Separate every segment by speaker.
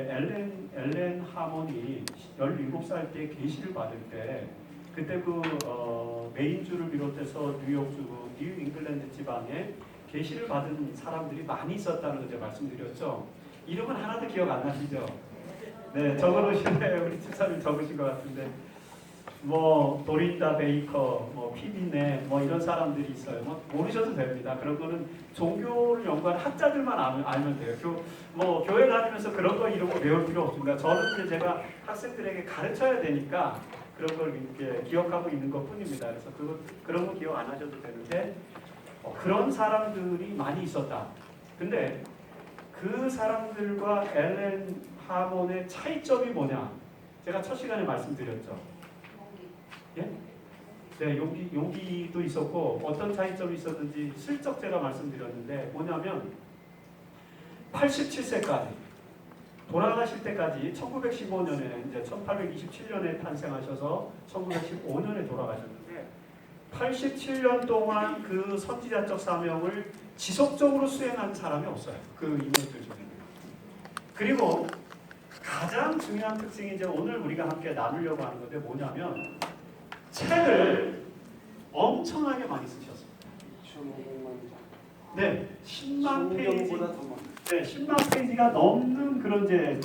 Speaker 1: 엘렌 하몬이 17살 때 계시를 받을 때 그때 메인주를 비롯해서 뉴욕주, 뉴 잉글랜드 지방에 계시를 받은 사람들이 많이 있었다는 걸 말씀드렸죠. 이름은 하나도 기억 안 나시죠? 네, 적어놓으시네요. 우리 집사님 적으신 것 같은데. 뭐 도린다 베이커, 뭐 피비네, 뭐 이런 사람들이 있어요. 뭐 모르셔도 됩니다. 그런 거는 종교를 연구하는 학자들만 알면 돼요. 교회 다니면서 그런 거 이런 거 배울 필요 없습니다. 저는 이제 제가 학생들에게 가르쳐야 되니까 그런 걸 이렇게 기억하고 있는 것뿐입니다. 그래서 그런 거 기억 안 하셔도 되는데 그런 사람들이 많이 있었다. 근데 그 사람들과 엘렌 하몬의 차이점이 뭐냐? 제가 첫 시간에 말씀드렸죠. 예? 네, 용기도 있었고 어떤 차이점이 있었는지 슬쩍 제가 말씀드렸는데 뭐냐면 87세까지 돌아가실 때까지 1915년에 이제 1827년에 탄생하셔서 1915년에 돌아가셨는데 87년 동안 그 선지자적 사명을 지속적으로 수행한 사람이 없어요. 그 인물들 중에. 그리고 가장 중요한 특징이 이제 오늘 우리가 함께 나누려고 하는 건데 뭐냐면 책을 엄청나게 많이 쓰셨습니다. 네, 10만 페이지. 네, 10만 페이지가 넘는 그런 이제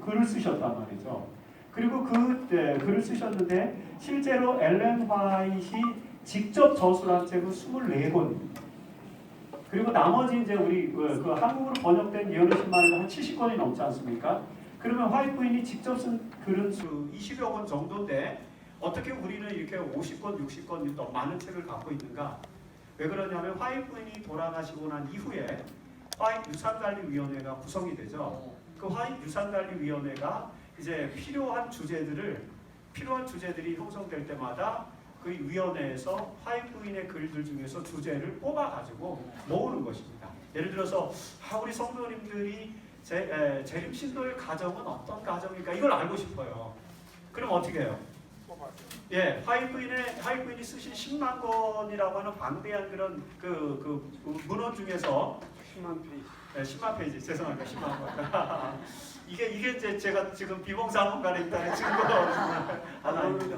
Speaker 1: 글을 쓰셨단 말이죠. 그리고 글을 쓰셨는데 실제로 엘렌 화이트이 직접 저술한 책은 24권입니다. 그리고 나머지 이제 우리 그 한국어로 번역된 예언의 신만에도 한 70권이 넘지 않습니까? 그러면 화이트 부인이 직접 쓴 글은 수 20여 권 정도인데 어떻게 우리는 이렇게 50권, 60권 더 많은 책을 갖고 있는가? 왜 그러냐면 화이트 부인이 돌아가시고 난 이후에 화이트 유산관리위원회가 구성이 되죠. 그 화이트 유산관리위원회가 이제 필요한 주제들이 형성될 때마다 그 위원회에서 화이트 부인의 글들 중에서 주제를 뽑아가지고 모으는 것입니다. 예를 들어서 우리 성도님들이 재림신도의 가정은 어떤 가정일까? 이걸 알고 싶어요. 그럼 어떻게 해요? 예, 화이트 부인이 쓰신 10만 권이라고 하는 방대한 그런 그 문헌 중에서
Speaker 2: 10만 페이지.
Speaker 1: 네, 10만 페이지. 죄송합니다. 10만 권. 이게 이제 제가 지금 비봉사문관에 있다는 증거 하나입니다.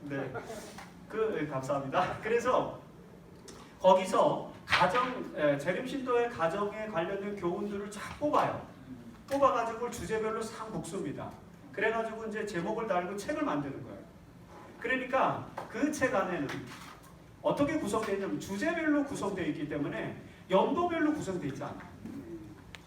Speaker 1: 네, 감사합니다. 그래서 거기서 재림신도의 가정에 관련된 교훈들을 쫙 뽑아가지고 주제별로 싹 묶습니다. 그래가지고 이제 제목을 달고 책을 만드는 거예요. 그러니까 그 책 안에는 어떻게 구성되어 있냐면 주제별로 구성되어 있기 때문에 연도별로 구성되어 있지 않아요.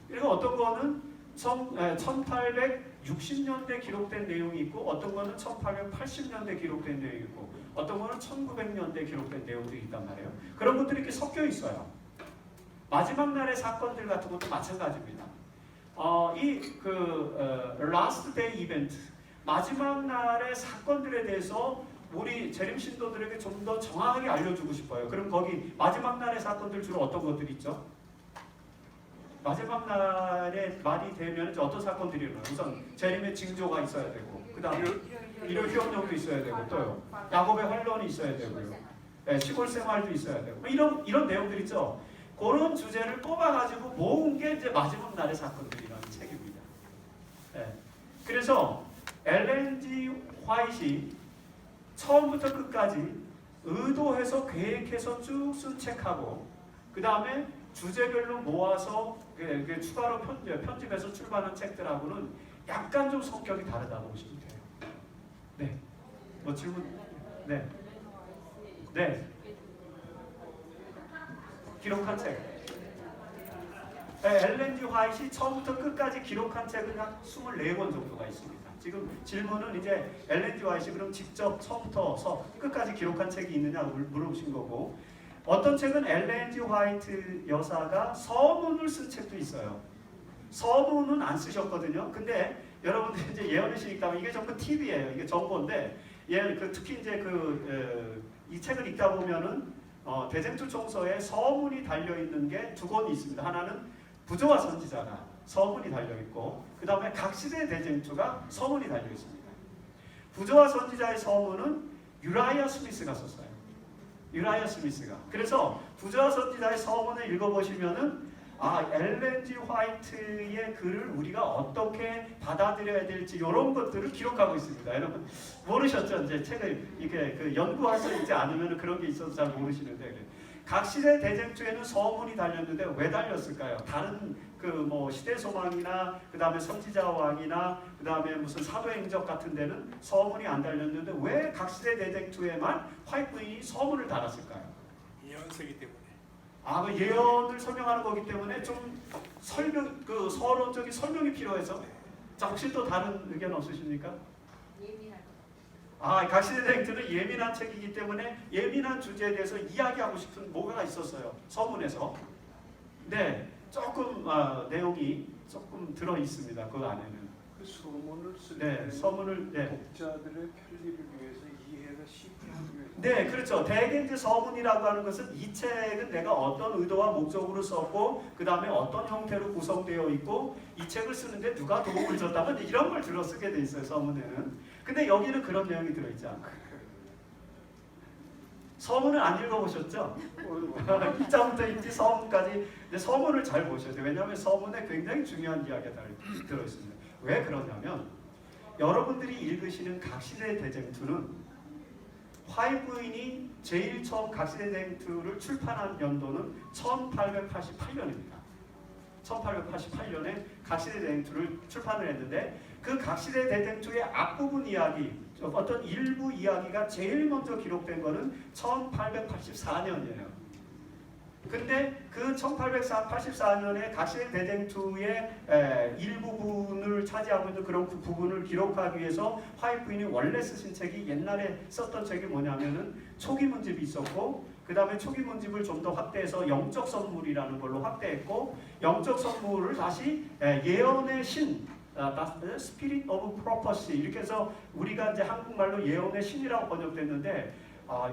Speaker 1: 그리고 어떤 거는 1860년대 기록된 내용이 있고 어떤 거는 1880년대 기록된 내용이 있고 어떤 거는 1900년대 기록된 내용들이 있단 말이에요. 그런 것들이 이렇게 섞여 있어요. 마지막 날의 사건들 같은 것도 마찬가지입니다. Last Day Event, 마지막 날의 사건들에 대해서 우리 재림신도들에게 좀 더 정확하게 알려주고 싶어요. 그럼 거기 마지막 날의 사건들 주로 어떤 것들이 있죠? 마지막 날에 말이 되면 어떤 사건들이 일어나요? 우선 재림의 징조가 있어야 되고 그 다음에 일요 휴업령도 있어야 되고 또요 야곱의 환란이 있어야 되고요 시골 생활도 있어야 되고 이런 내용들 있죠. 그런 주제를 뽑아가지고 모은 게 이제 마지막 날의 사건들이라는 책입니다. 네. 그래서 엘렌 G. 화이트이 처음부터 끝까지 의도해서 계획해서 쭉 쓴 책하고 그 다음에 주제별로 모아서 추가로 편집해서 출간한 책들하고는 약간 좀 성격이 다르다고 보시면 돼요. 네. 뭐 질문? 네. 네. 기록한 책. 엘렌 G. 화이트이 처음부터 끝까지 기록한 책은 약 24권 정도가 있습니다. 지금 질문은 이제 엘렌 G. 화이트이 그럼 직접 처음부터 끝까지 기록한 책이 있느냐 물어보신 거고 어떤 책은 엘렌 G. 화이트 여사가 서문을 쓴 책도 있어요. 서문은 안 쓰셨거든요. 근데 여러분들 이제 예언의 신 읽다면 이게 전부 팁이에요. 이게 정보인데 특히 이제 이 책을 읽다 보면은 대쟁투 총서에 서문이 달려 있는 게 2권이 있습니다. 하나는 부조와 선지자가 서문이 달려 있고 그 다음에 각 시대의 대쟁투가 서문이 달려 있습니다. 부조와 선지자의 서문은 유라이아 스미스가 썼어요. 유라이아 스미스가. 그래서 부조와 선지자의 서문을 읽어보시면은 엘렌 G. 화이트의 글을 우리가 어떻게 받아들여야 될지 이런 것들을 기록하고 있습니다. 여러분 모르셨죠? 이제 책을 이렇게 연구하셔 있지 않으면 그런 게 있어서 잘 모르시는데 각 시대 대쟁투에는 서문이 달렸는데 왜 달렸을까요? 다른 시대소망이나 그 다음에 선지자왕이나 그 다음에 무슨 사도행적 같은 데는 서문이 안 달렸는데 왜 각 시대 대쟁투에만 화이트 부인이 서문을 달았을까요?
Speaker 2: 예언서기 때문에.
Speaker 1: 그 예언을 설명하는 거기 때문에 좀 서론적인 설명이 필요해서. 자, 혹시 또 다른 의견 없으십니까?
Speaker 3: 예민한.
Speaker 1: 각 시대 대쟁투는 예민한 책이기 때문에 예민한 주제에 대해서 이야기하고 싶은 뭐가 있었어요. 서문에서. 네, 조금 내용이 조금 들어 있습니다. 그 안에는.
Speaker 2: 그 서문을 쓸
Speaker 1: 네,
Speaker 2: 때
Speaker 1: 서문을
Speaker 2: 독자들의 편리를 위해서 이해가 쉽게 하기 위해서.
Speaker 1: 네, 그렇죠. 대개 이제 서문이라고 하는 것은 이 책은 내가 어떤 의도와 목적으로 썼고 그 다음에 어떤 형태로 구성되어 있고 이 책을 쓰는데 누가 도움을 줬다면 이런 걸 들어 쓰게 돼 있어요. 서문에는. 근데 여기는 그런 내용이 들어있지 않고. 서문을 안 읽어보셨죠? 1장부터 읽지 서문까지. 근데 서문을 잘 보셔야 돼요. 왜냐하면 서문에 굉장히 중요한 이야기가 들어있습니다. 왜 그러냐면 여러분들이 읽으시는 각시대 대쟁투는 화이트 부인이 제일 처음 각시대 대쟁투를 출판한 연도는 1888년입니다. 1888년에 각시대 대쟁투를 출판을 했는데 그 각시대 대쟁투의 앞부분 이야기, 어떤 일부 이야기가 제일 먼저 기록된 거는 1884년이에요. 근데 그 1884년에 각시대 대쟁투의 일부분을 차지하고 있는 그런 그 부분을 기록하기 위해서 화이트 부인이 원래 쓰신 책이 옛날에 썼던 책이 뭐냐면은 초기 문집이 있었고 그 다음에 초기 문집을 좀 더 확대해서 영적 선물이라는 걸로 확대했고 영적 선물을 다시 예언의 신 Spirit of Prophecy 이렇게 해서 우리가 이제 한국말로 예언의 신이라고 번역됐는데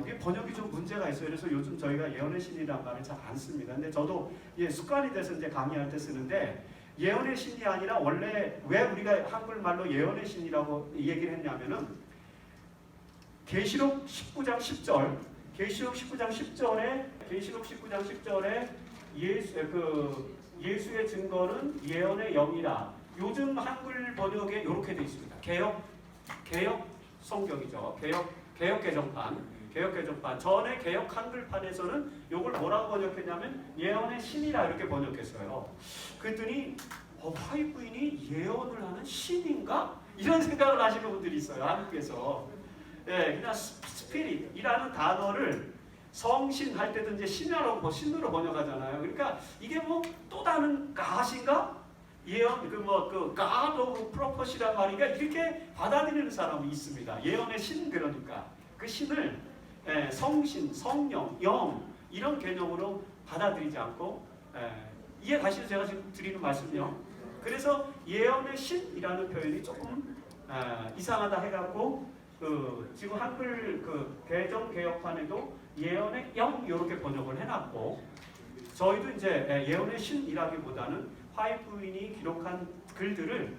Speaker 1: 이게 번역이 좀 문제가 있어요. 그래서 요즘 저희가 예언의 신이라는 말을 잘 안 씁니다. 근데 저도 습관이 돼서 이제 강의할 때 쓰는데 예언의 신이 아니라 원래 왜 우리가 한글말로 예언의 신이라고 얘기를 했냐면은 계시록 19장 10절 계시록 19장 10절에 예수의 증거는 예언의 영이라. 요즘 한글 번역에 이렇게 돼 있습니다. 개혁 성경이죠. 개혁 개정판. 전에 개혁 한글판에서는 이걸 뭐라고 번역했냐면 예언의 신이라 이렇게 번역했어요. 그랬더니 화이트 부인이 예언을 하는 신인가? 이런 생각을 하시는 분들이 있어요. 한국에서. 네, 그냥 스피릿이라는 단어를 성신 할 때도 이제 신으로 번역하잖아요. 그러니까 이게 또 다른 가신가? 예언 God of Prophecy란 말이니까 이렇게 받아들이는 사람이 있습니다. 예언의 신 그러니까 그 신을 성신, 성령, 영 이런 개념으로 받아들이지 않고 이해 가시죠? 제가 지금 드리는 말씀요. 그래서 예언의 신이라는 표현이 조금 이상하다 해갖고 지금 한글 개정 개혁판에도 예언의 영 이렇게 번역을 해놨고 저희도 이제 예언의 신이라기보다는 화이트 부인이 기록한 글들을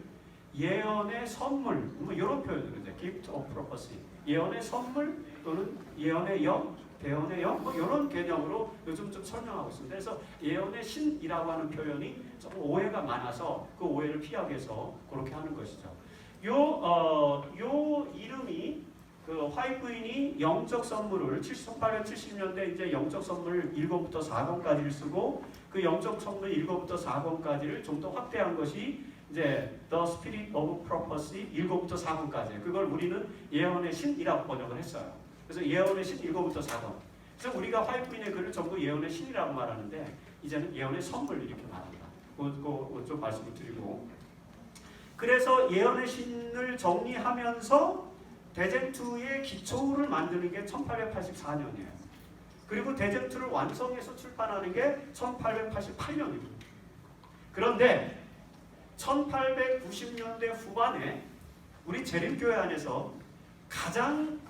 Speaker 1: 예언의 선물 이런 표현으로 이제 gift of prophecy 예언의 선물 또는 예언의 영, 대언의 영 이런 개념으로 요즘 좀 설명하고 있습니다. 그래서 예언의 신이라고 하는 표현이 조금 오해가 많아서 그 오해를 피하기 위해서 그렇게 하는 것이죠. 요 이름이 화이트 부인이 영적 선물을 1870년대 이제 영적 선물 1권부터 4권까지를 쓰고 그 영적 선물 1권부터 4권까지를 좀 더 확대한 것이 이제 The Spirit of Prophecy 1권부터 4권까지 그걸 우리는 예언의 신이라고 번역을 했어요. 그래서 예언의 신 1권부터 4권. 그래서 우리가 화이트 부인의 글을 전부 예언의 신이라고 말하는데 이제는 예언의 선물 이렇게 말합니다. 그거 좀 말씀을 드리고 그래서 예언의 신을 정리하면서 대쟁투의 기초를 만드는 게 1884년이에요. 그리고 대쟁투를 완성해서 출판하는 게 1888년입니다. 그런데 1890년대 후반에 우리 재림교회 안에서 가장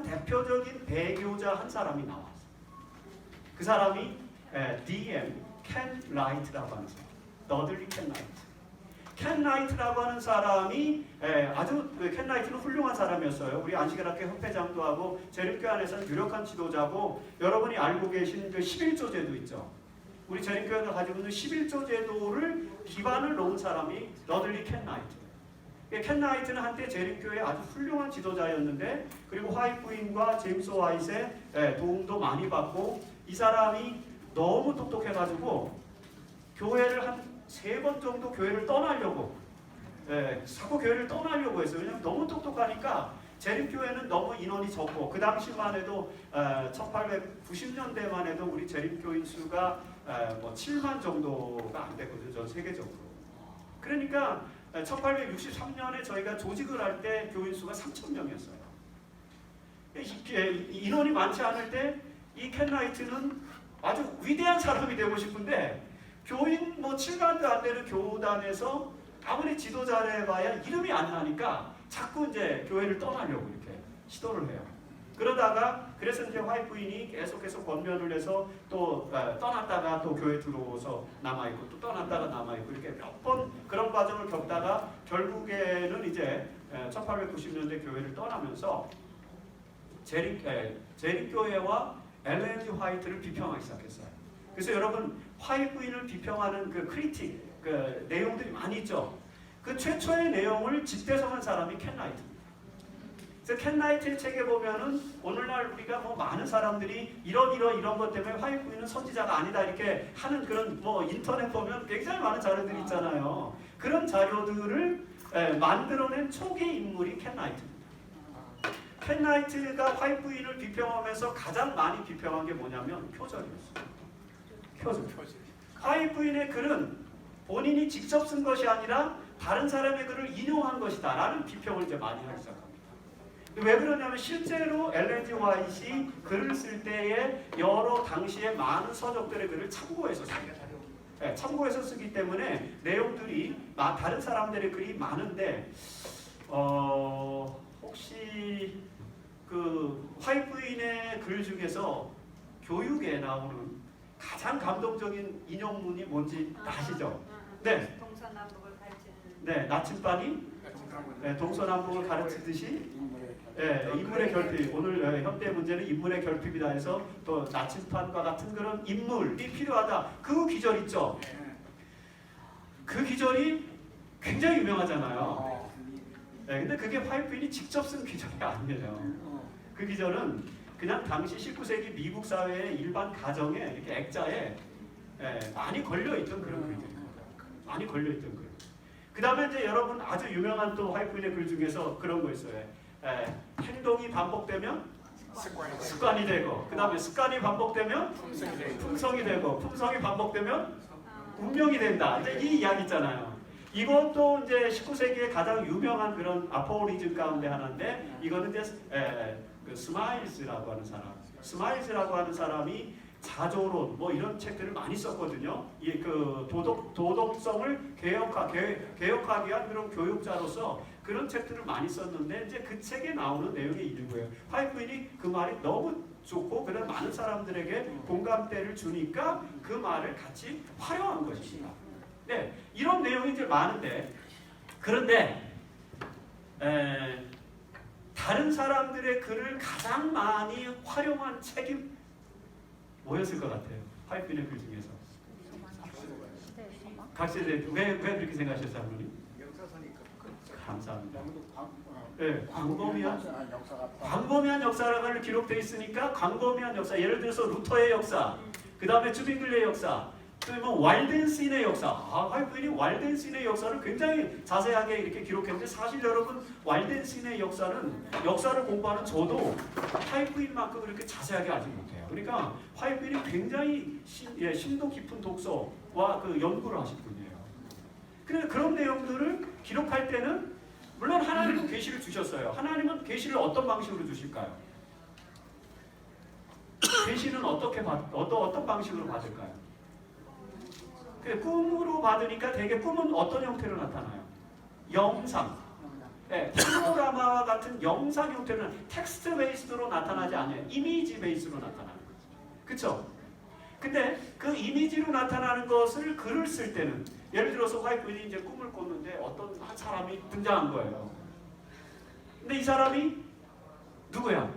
Speaker 1: 대표적인 배교자 한 사람이 나왔어요. 그 사람이 D.M. 켄 라이트라고 하는 사람. 너들리 켄 라이트. 켄 라이트라고 하는 사람이 아주 켄 라이트는 훌륭한 사람이었어요. 우리 안식일학교 협회장도 하고 재림교회 안에서는 유력한 지도자고 여러분이 알고 계신 그 11조제도 있죠. 우리 재림교회가 가지고 있는 11조 제도를 기반을 놓은 사람이 러들리 켄 나이트. 켄 나이트는 한때 재림교회의 아주 훌륭한 지도자였는데, 그리고 화이트 부인과 제임스 화이트의 도움도 많이 받고, 이 사람이 너무 똑똑해가지고 교회를 한 3번 정도 교회를 떠나려고, 자꾸 교회를 떠나려고 했어요. 왜냐면 너무 똑똑하니까. 재림교회는 너무 인원이 적고, 그 당시만 해도 1890년대만 해도 우리 재림교인 수가 뭐 7만 정도가 안 됐거든요. 전 세계적으로. 그러니까 1863년에 저희가 조직을 할 때 교인 수가 3,000명이었어요. 인원이 많지 않을 때 이 켄 나이트는 아주 위대한 사람이 되고 싶은데, 교인 뭐 7만도 안 되는 교단에서 아무리 지도 잘해봐야 이름이 안 나니까 자꾸 이제 교회를 떠나려고 이렇게 시도를 해요. 그러다가 그래서 이제 화이트 부인이 계속해서 권면을 해서 또 떠났다가 또 교회 들어오서 남아있고, 또 떠났다가 남아있고, 이렇게 몇 번 그런 과정을 겪다가 결국에는 이제 1890년대 교회를 떠나면서 재림교회와 엘렌 G 화이트를 비평하기 시작했어요. 그래서 여러분, 화이트 부인을 비평하는 그 크리틱, 그 내용들이 많이 있죠. 그 최초의 내용을 집대성한 사람이 켄 나이트입니다. 그래서 켄 나이트의 책에 보면은 오늘날 우리가 뭐 많은 사람들이 이런 것 때문에 화이트 부인은 선지자가 아니다 이렇게 하는 그런 뭐 인터넷 보면 굉장히 많은 자료들이 있잖아요. 그런 자료들을 만들어낸 초기 인물이 켄 나이트입니다. 켄 나이트가 화이트 부인을 비평하면서 가장 많이 비평한 게 뭐냐면 표절이었어요. 표절. 화이트 부인의 글은 본인이 직접 쓴 것이 아니라 다른 사람의 글을 인용한 것이다 라는 비평을 이제 많이 하기 시작합니다. 왜 그러냐면 실제로 엘렌 G 화이트이 글을 쓸 때에 여러 당시에 많은 서적들의 글을 참고해서 씁니다. 참고해서 쓰기 때문에 내용들이 다른 사람들의 글이 많은데, 혹시 그 화이트 부인의 글 중에서 교육에 나오는 가장 감동적인 인용문이 뭔지 아시죠? 네.
Speaker 3: 동서남북을 가르치는.
Speaker 1: 네, 나침반이 동서남북을 가르치듯이 인물의 결핍. 오늘 현대 문제는 인물의 결핍이다 해서 또 나침반과 같은 그런 인물이 필요하다. 그 기절 있죠? 그 기절이 굉장히 유명하잖아요. 근데 그게 화이트 부인이 직접 쓴 기절이 아니에요. 그 기절은 그냥 당시 19세기 미국 사회의 일반 가정에 이렇게 액자에 많이 걸려있던 그런 글들입니다. 많이 걸려있던 글. 그 다음에 이제 여러분 아주 유명한 또 화이트 부인의 글 중에서 그런 거 있어요. 행동이 반복되면 습관이 되고, 그 다음에 습관이 반복되면 품성이 되고, 품성이 반복되면 운명이 된다. 이제 이 이야기 있잖아요. 이것도 이제 19세기의 가장 유명한 그런 아포리즘 가운데 하나인데, 이거는 이제 그 스마일스라고 하는 사람, 스마일스라고 하는 사람이 자조론 뭐 이런 책들을 많이 썼거든요. 이 그 도덕성을 개혁하기 위한 그런 교육자로서 그런 책들을 많이 썼는데, 이제 그 책에 나오는 내용의 일부예요. 화이트 부인이 그 말이 너무 좋고 그런 많은 사람들에게 공감대를 주니까 그 말을 같이 활용한 것입니다. 네, 이런 내용이 이제 많은데, 그런데 다른 사람들의 글을 가장 많이 활용한 책이 뭐였을 것 같아요? 화이트 부인의 글 중에서. 각시대. 왜 그렇게 생각하셨어요, 할머니?
Speaker 2: 역사서니까.
Speaker 1: 감사합니다. 광범위한 역사를 기록되어 있으니까 광범위한 역사. 예를 들어서 루터의 역사, 그 다음에 주빙글레의 역사, 또 왈덴스인의 역사. 화이트 부인이 왈덴스인의 역사를 굉장히 자세하게 이렇게 기록했는데, 사실 여러분 왈덴스인의 역사를 공부하는 저도 화이트 부인만큼 그렇게 자세하게 알지 못해요. 그러니까 화이트 부인이 굉장히 심도 깊은 독서와 그 연구를 하신 분이에요. 그래서 그런 내용들을 기록할 때는 물론 하나님은 계시를 주셨어요. 하나님은 계시를 어떤 방식으로 주실까요? 계시는 어떤 방식으로 받을까요? 꿈으로 받으니까 대개 꿈은 어떤 형태로 나타나요? 영상. 파노라마와 같은 영상 형태는 텍스트 베이스로 나타나지 않아요. 이미지 베이스로 나타나는 거죠. 그렇죠? 근데 그 이미지로 나타나는 것을 글을 쓸 때는, 예를 들어서 화이트 부인이 이제 꿈을 꿨는데 어떤 한 사람이 등장한 거예요. 근데 이 사람이 누구야?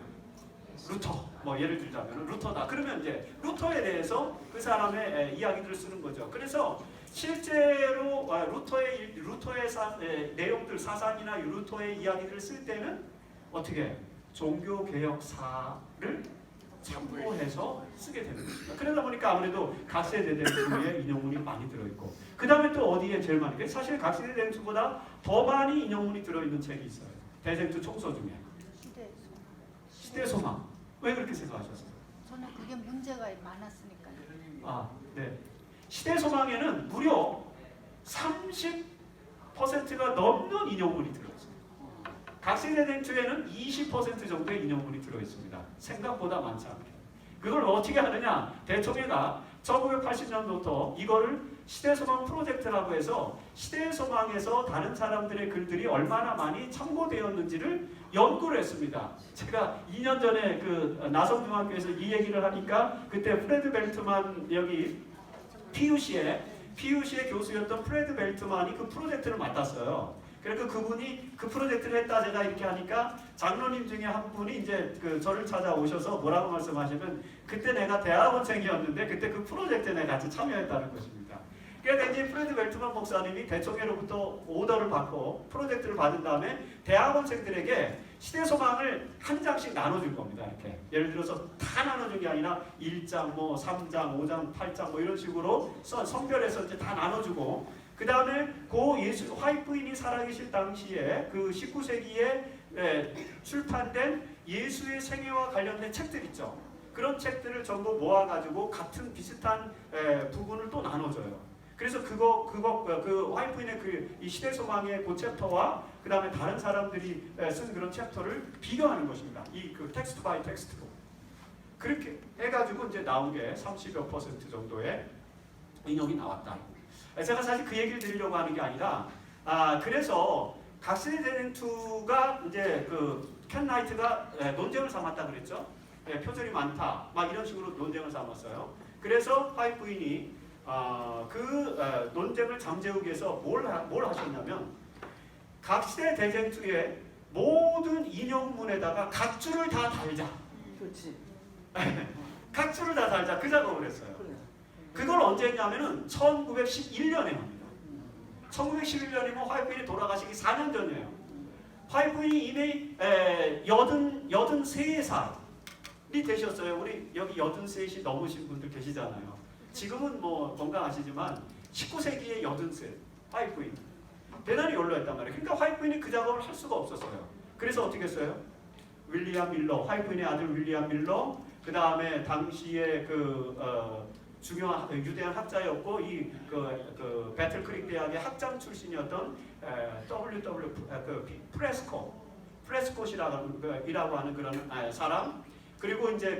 Speaker 1: 루터, 뭐 예를 들자면 루터다. 그러면 이제 루터에 대해서 그 사람의 이야기들을 쓰는 거죠. 그래서 실제로 루터의 내용들, 사상이나 루터의 이야기들을 쓸 때는 어떻게 종교 개혁사를 참고해서 쓰게 되는 것입니다. 그러다 보니까 아무래도 각세대전투에 인용문이 많이 들어있고, 그 다음에 또 어디에 제일 많이? 사실 각세대전투보다 더 많이 인용문이 들어있는 책이 있어요. 대전투 총서 중에 시대소망. 왜 그렇게 생각하셨어요?
Speaker 3: 저는 그게 문제가 많았으니까요.
Speaker 1: 아, 네. 시대소망에는 무려 30%가 넘는 인용문이 들어있어요. 각세대전투에는 20% 정도의 인용문이 들어있습니다. 생각보다 많지 않게. 그걸 어떻게 하느냐? 대통령가 1980년부터 이거를 시대소망 프로젝트라고 해서 시대소망에서 다른 사람들의 글들이 얼마나 많이 참고되었는지를 연구를 했습니다. 제가 2년 전에 그 나성중학교에서 이 얘기를 하니까 그때 프레드 벨트만 여기 PUC의 교수였던 프레드 벨트만이 그 프로젝트를 맡았어요. 그래서 그분이 그 프로젝트를 했다 제가 이렇게 하니까 장로님 중에 한 분이 이제 그 저를 찾아오셔서 뭐라고 말씀하시면 그때 내가 대학원생이었는데 그때 그 프로젝트에 내가 같이 참여했다는 것입니다. 그래서 이제 프레드 벨트만 목사님이 대통령으로부터 오더를 받고 프로젝트를 받은 다음에 대학원생들에게 시대소망을 한 장씩 나눠줄 겁니다. 이렇게 예를 들어서 다 나눠준 게 아니라 1장, 뭐 3장, 5장, 8장 뭐 이런 식으로 선별해서 이제 다 나눠주고, 그 다음에 고 예수 화이트 부인이 살아계실 당시에 그 19세기에 출판된 예수의 생애와 관련된 책들 있죠. 그런 책들을 전부 모아가지고 같은 비슷한 부분을 또 나눠줘요. 그래서 그 화이트 부인의 이 시대소망의 그 챕터와 그 다음에 다른 사람들이 쓴 그런 챕터를 비교하는 것입니다. 이 그 텍스트 바이 텍스트로 그렇게 해가지고 이제 나온 게 30여 % 정도의 인용이 나왔다. 제가 사실 그 얘기를 드리려고 하는 게 아니라, 그래서 각세대전투가 이제 그 켄 나이트가 논쟁을 삼았다 그랬죠. 표절이 많다, 막 이런 식으로 논쟁을 삼았어요. 그래서 화이트 부인이 그 논쟁을 잠재우기 위해서 뭘 하셨냐면 각세대전투의 모든 인용문에다가 각주를 다 달자.
Speaker 4: 그렇지.
Speaker 1: 각주를 다 달자, 그 작업을 했어요. 그걸 언제 했냐면은 1911년에 합니다. 1911년이면 화이트 부인이 돌아가시기 4년 전이에요. 화이트 부인이 이미 83살이 되셨어요. 우리 여기 83이 넘으신 분들 계시잖아요. 지금은 뭐 건강하시지만 19세기에 83 화이트 부인 대단히 연로했단 말이에요. 그러니까 화이트 부인이 그 작업을 할 수가 없었어요. 그래서 어떻게 했어요? 윌리엄 밀러, 화이트 부인의 아들 윌리엄 밀러, 그 다음에 당시에 중요한 유대한 학자였고 그 배틀 크릭 대학의 학장 출신이었던 프레스콧이라고 하는 그런 사람, 그리고 이제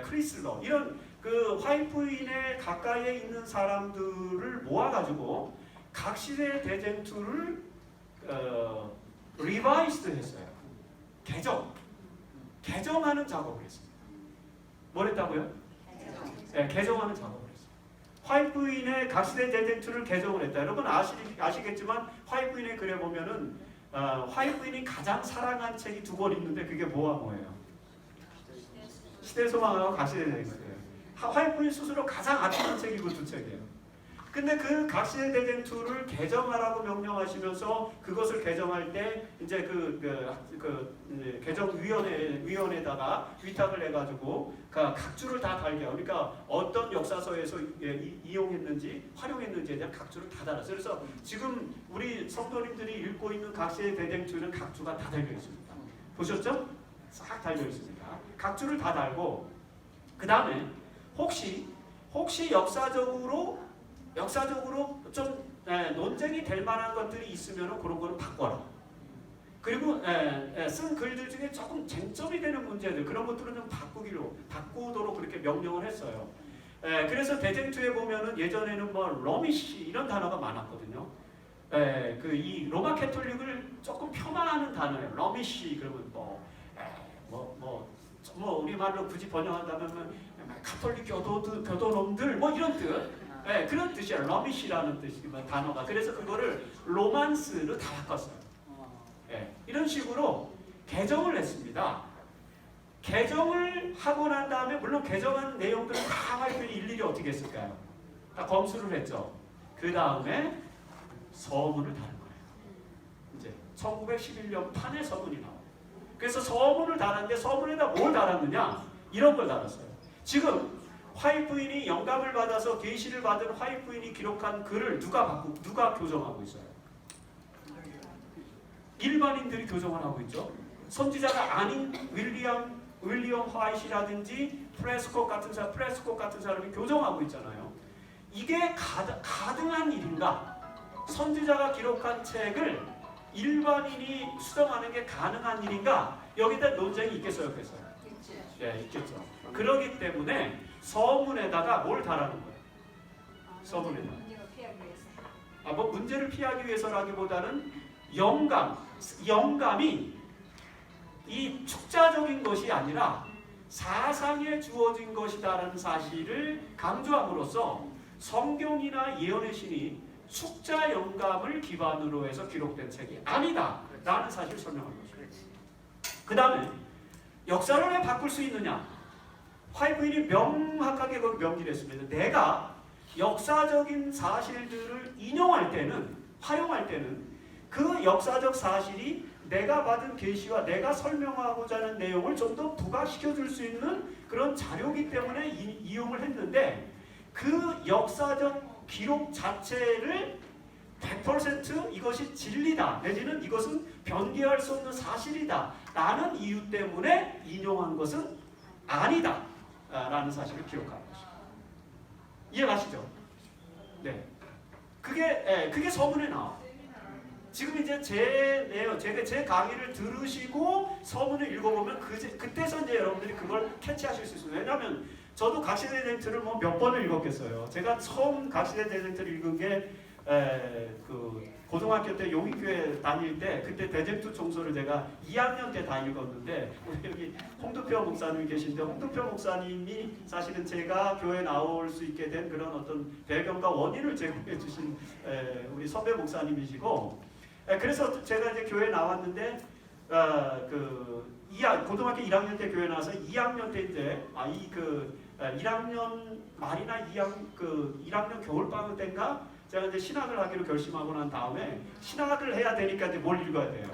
Speaker 1: 크리슬러, 이런 그 화이트 부인의 가까이에 있는 사람들을 모아가지고 각시대 대전투를 리바이스드 했어요. 개정하는 작업을 했습니다. 뭘 했다고요? 개정하는 작업을 했어요. 화이트 부인의 각시대 대전투를 개정을 했다. 여러분 아시겠지만 화이트 부인의 글에 보면은 화이트 부인이 가장 사랑한 책이 2권 있는데 그게 뭐와 뭐예요? 시대소망하고 각시대 대전투예요. 화이트 부인 스스로 가장 아끼는 책이 그 2책이에요. 근데 그 각시대 대전투를 개정하라고 명령하시면서 그것을 개정할 때 이제 개정위원회에다가 위탁을 해가지고 각주를 다 달게, 그러니까 어떤 역사서에서 이용했는지 활용했는지에 대한 각주를 다 달았어요. 그래서 지금 우리 성도님들이 읽고 있는 각시대 대전투는 각주가 다 달려 있습니다. 보셨죠? 싹 달려 있습니다. 각주를 다 달고, 그 다음에 혹시 역사적으로 좀 논쟁이 될 만한 것들이 있으면 그런 거는 바꿔라. 그리고 쓴 글들 중에 조금 쟁점이 되는 문제들, 그런 것들은 좀 바꾸도록 그렇게 명령을 했어요. 그래서 대전투에 보면은 예전에는 뭐 러미시 이런 단어가 많았거든요. 이 로마 캐톨릭을 조금 폄하하는 단어예요. 러미시, 그러면 우리말로 굳이 번역한다면 가톨릭 교도놈들 뭐 이런 뜻. 그런 뜻이야. 러미시라는 뜻이지만 단어가. 그래서 그거를 로만스로 다 바꿨어요. 이런 식으로 개정을 했습니다. 개정을 하고 난 다음에 물론 개정한 내용들은 다 화이트윈이 일일이 어떻게 했을까요? 다 검수를 했죠. 그 다음에 서문을 다룬 거예요. 이제 1911년 판에 서문이 나와요. 그래서 서문을 달았는데 서문에다 뭘 달았느냐? 이런 걸 달았어요. 지금 화이트윈이 영감을 받아서 계시를 받은 화이트윈이 기록한 글을 누가 교정하고 있어요? 일반인들이 교정을 하고 있죠. 선지자가 아닌 윌리엄 화이트이라든지 프레스콧 같은 사람이 교정하고 있잖아요. 이게 가능한 일인가? 선지자가 기록한 책을 일반인이 수정하는 게 가능한 일인가? 여기다 논쟁이 있겠어요, 없겠어요? 예, 있겠죠. 그러기 때문에 서문에다가 뭘 달하는 거예요? 서문에다가. 뭐 문제를 피하기 위해서라기보다는 영감이 이 축자적인 것이 아니라 사상에 주어진 것이다라는 사실을 강조함으로써 성경이나 예언의 신이 축자 영감을 기반으로 해서 기록된 책이 아니다라는 사실을 설명한 거죠. 그 다음에 역사를 왜 바꿀 수 있느냐? 화이트윈이 명확하게 그 명기를 했습니다. 내가 역사적인 사실들을 인용할 때는, 활용할 때는 그 역사적 사실이 내가 받은 계시와 내가 설명하고자 하는 내용을 좀 더 부각시켜 줄 수 있는 그런 자료이기 때문에 이용을 했는데 그 역사적 기록 자체를 100% 이것이 진리다 내지는 이것은 변개할 수 없는 사실이다 라는 이유 때문에 인용한 것은 아니다 라는 사실을 기록하는 것입니다. 이해가시죠? 네. 그게 서문에 나와. 지금 이제 제 강의를 들으시고 서문을 읽어보면 그때서 이제 여러분들이 그걸 캐치하실 수 있어요. 왜냐하면 저도 각시대 대쟁투를 뭐 몇 번을 읽었겠어요. 제가 처음 각시대 대쟁투를 읽은 게 그 고등학교 때 용인교회 다닐 때 그때 대쟁투 총서를 제가 2학년 때 다 읽었는데 우리 여기 홍두표 목사님이 계신데 홍두표 목사님이 사실은 제가 교회 나올 수 있게 된 그런 어떤 배경과 원인을 제공해 주신 우리 선배 목사님이시고 그래서 제가 이제 교회 나왔는데 고등학교 1학년 때 교회 나와서 2학년 때 이제 1학년 말이나 1학년 겨울방학 때인가 제가 이제 신학을 하기로 결심하고 난 다음에 신학을 해야 되니까 이제 뭘 읽어야 돼요?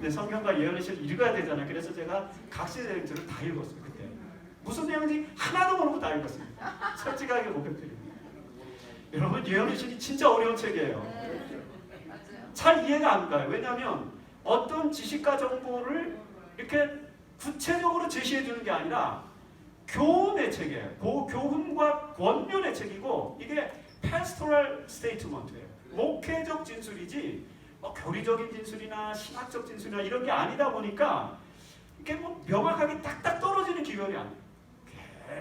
Speaker 1: 네, 성경과 예언의 신을 읽어야 되잖아요. 그래서 제가 각시대 대쟁투를 다 읽었어요. 그때 무슨 내용인지 하나도 모르고 다 읽었습니다. 솔직하게 고백드립니다. 여러분 예언의 신이 진짜 어려운 책이에요. 잘 이해가 안 가요. 왜냐하면 어떤 지식과 정보를 이렇게 구체적으로 제시해 주는 게 아니라 교훈의 책이에요. 교훈과 권면의 책이고 이게 pastoral statement예요. 목회적 진술이지 교리적인 진술이나 신학적 진술이나 이런 게 아니다 보니까 이게 뭐 명확하게 딱딱 떨어지는 기별이 아니에요.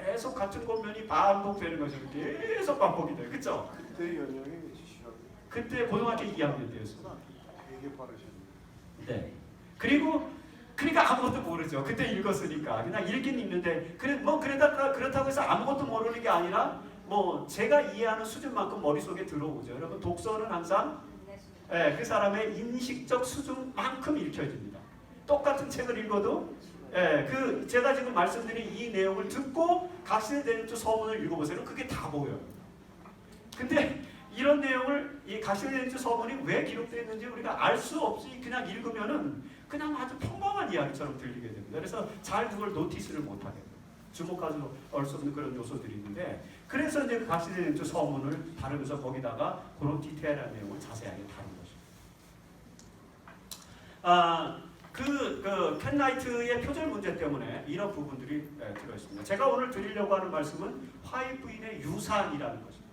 Speaker 1: 계속 같은 권면이 반복되는 거죠. 계속 반복이 돼요. 그렇죠?
Speaker 2: 그때 연령이 몇이시라고요?
Speaker 1: 그때 고등학교 2학년 때였어요.
Speaker 2: 되게 빠르셨네요.
Speaker 1: 네. 그러니까 아무것도 모르죠. 그때 읽었으니까 그냥 읽긴 읽는데 그렇다고 해서 아무것도 모르는 게 아니라 뭐 제가 이해하는 수준만큼 머릿속에 들어오죠. 여러분 독서는 항상 그 사람의 인식적 수준만큼 읽혀집니다. 똑같은 책을 읽어도 제가 지금 말씀드린 이 내용을 듣고 각시대 대쟁투 서문을 읽어보세요. 그게 다 보여요. 근데 이런 내용을 이 각시대 대쟁투 서문이 왜 기록되어 있는지 우리가 알 수 없이 그냥 읽으면은 그냥 아주 평범한 이야기처럼 들리게 됩니다. 그래서 잘 그걸 노티스를 못하게 돼요. 주목하지 알 수 없는 그런 요소들이 있는데 그래서 이제 각시대 대쟁투 서문을 다루면서 거기다가 그런 디테일한 내용을 자세하게 다룬 것입니다. 켄 라이트의 표절 문제 때문에 이런 부분들이 들어있습니다. 제가 오늘 드리려고 하는 말씀은 화이트윈의 유산이라는 것입니다.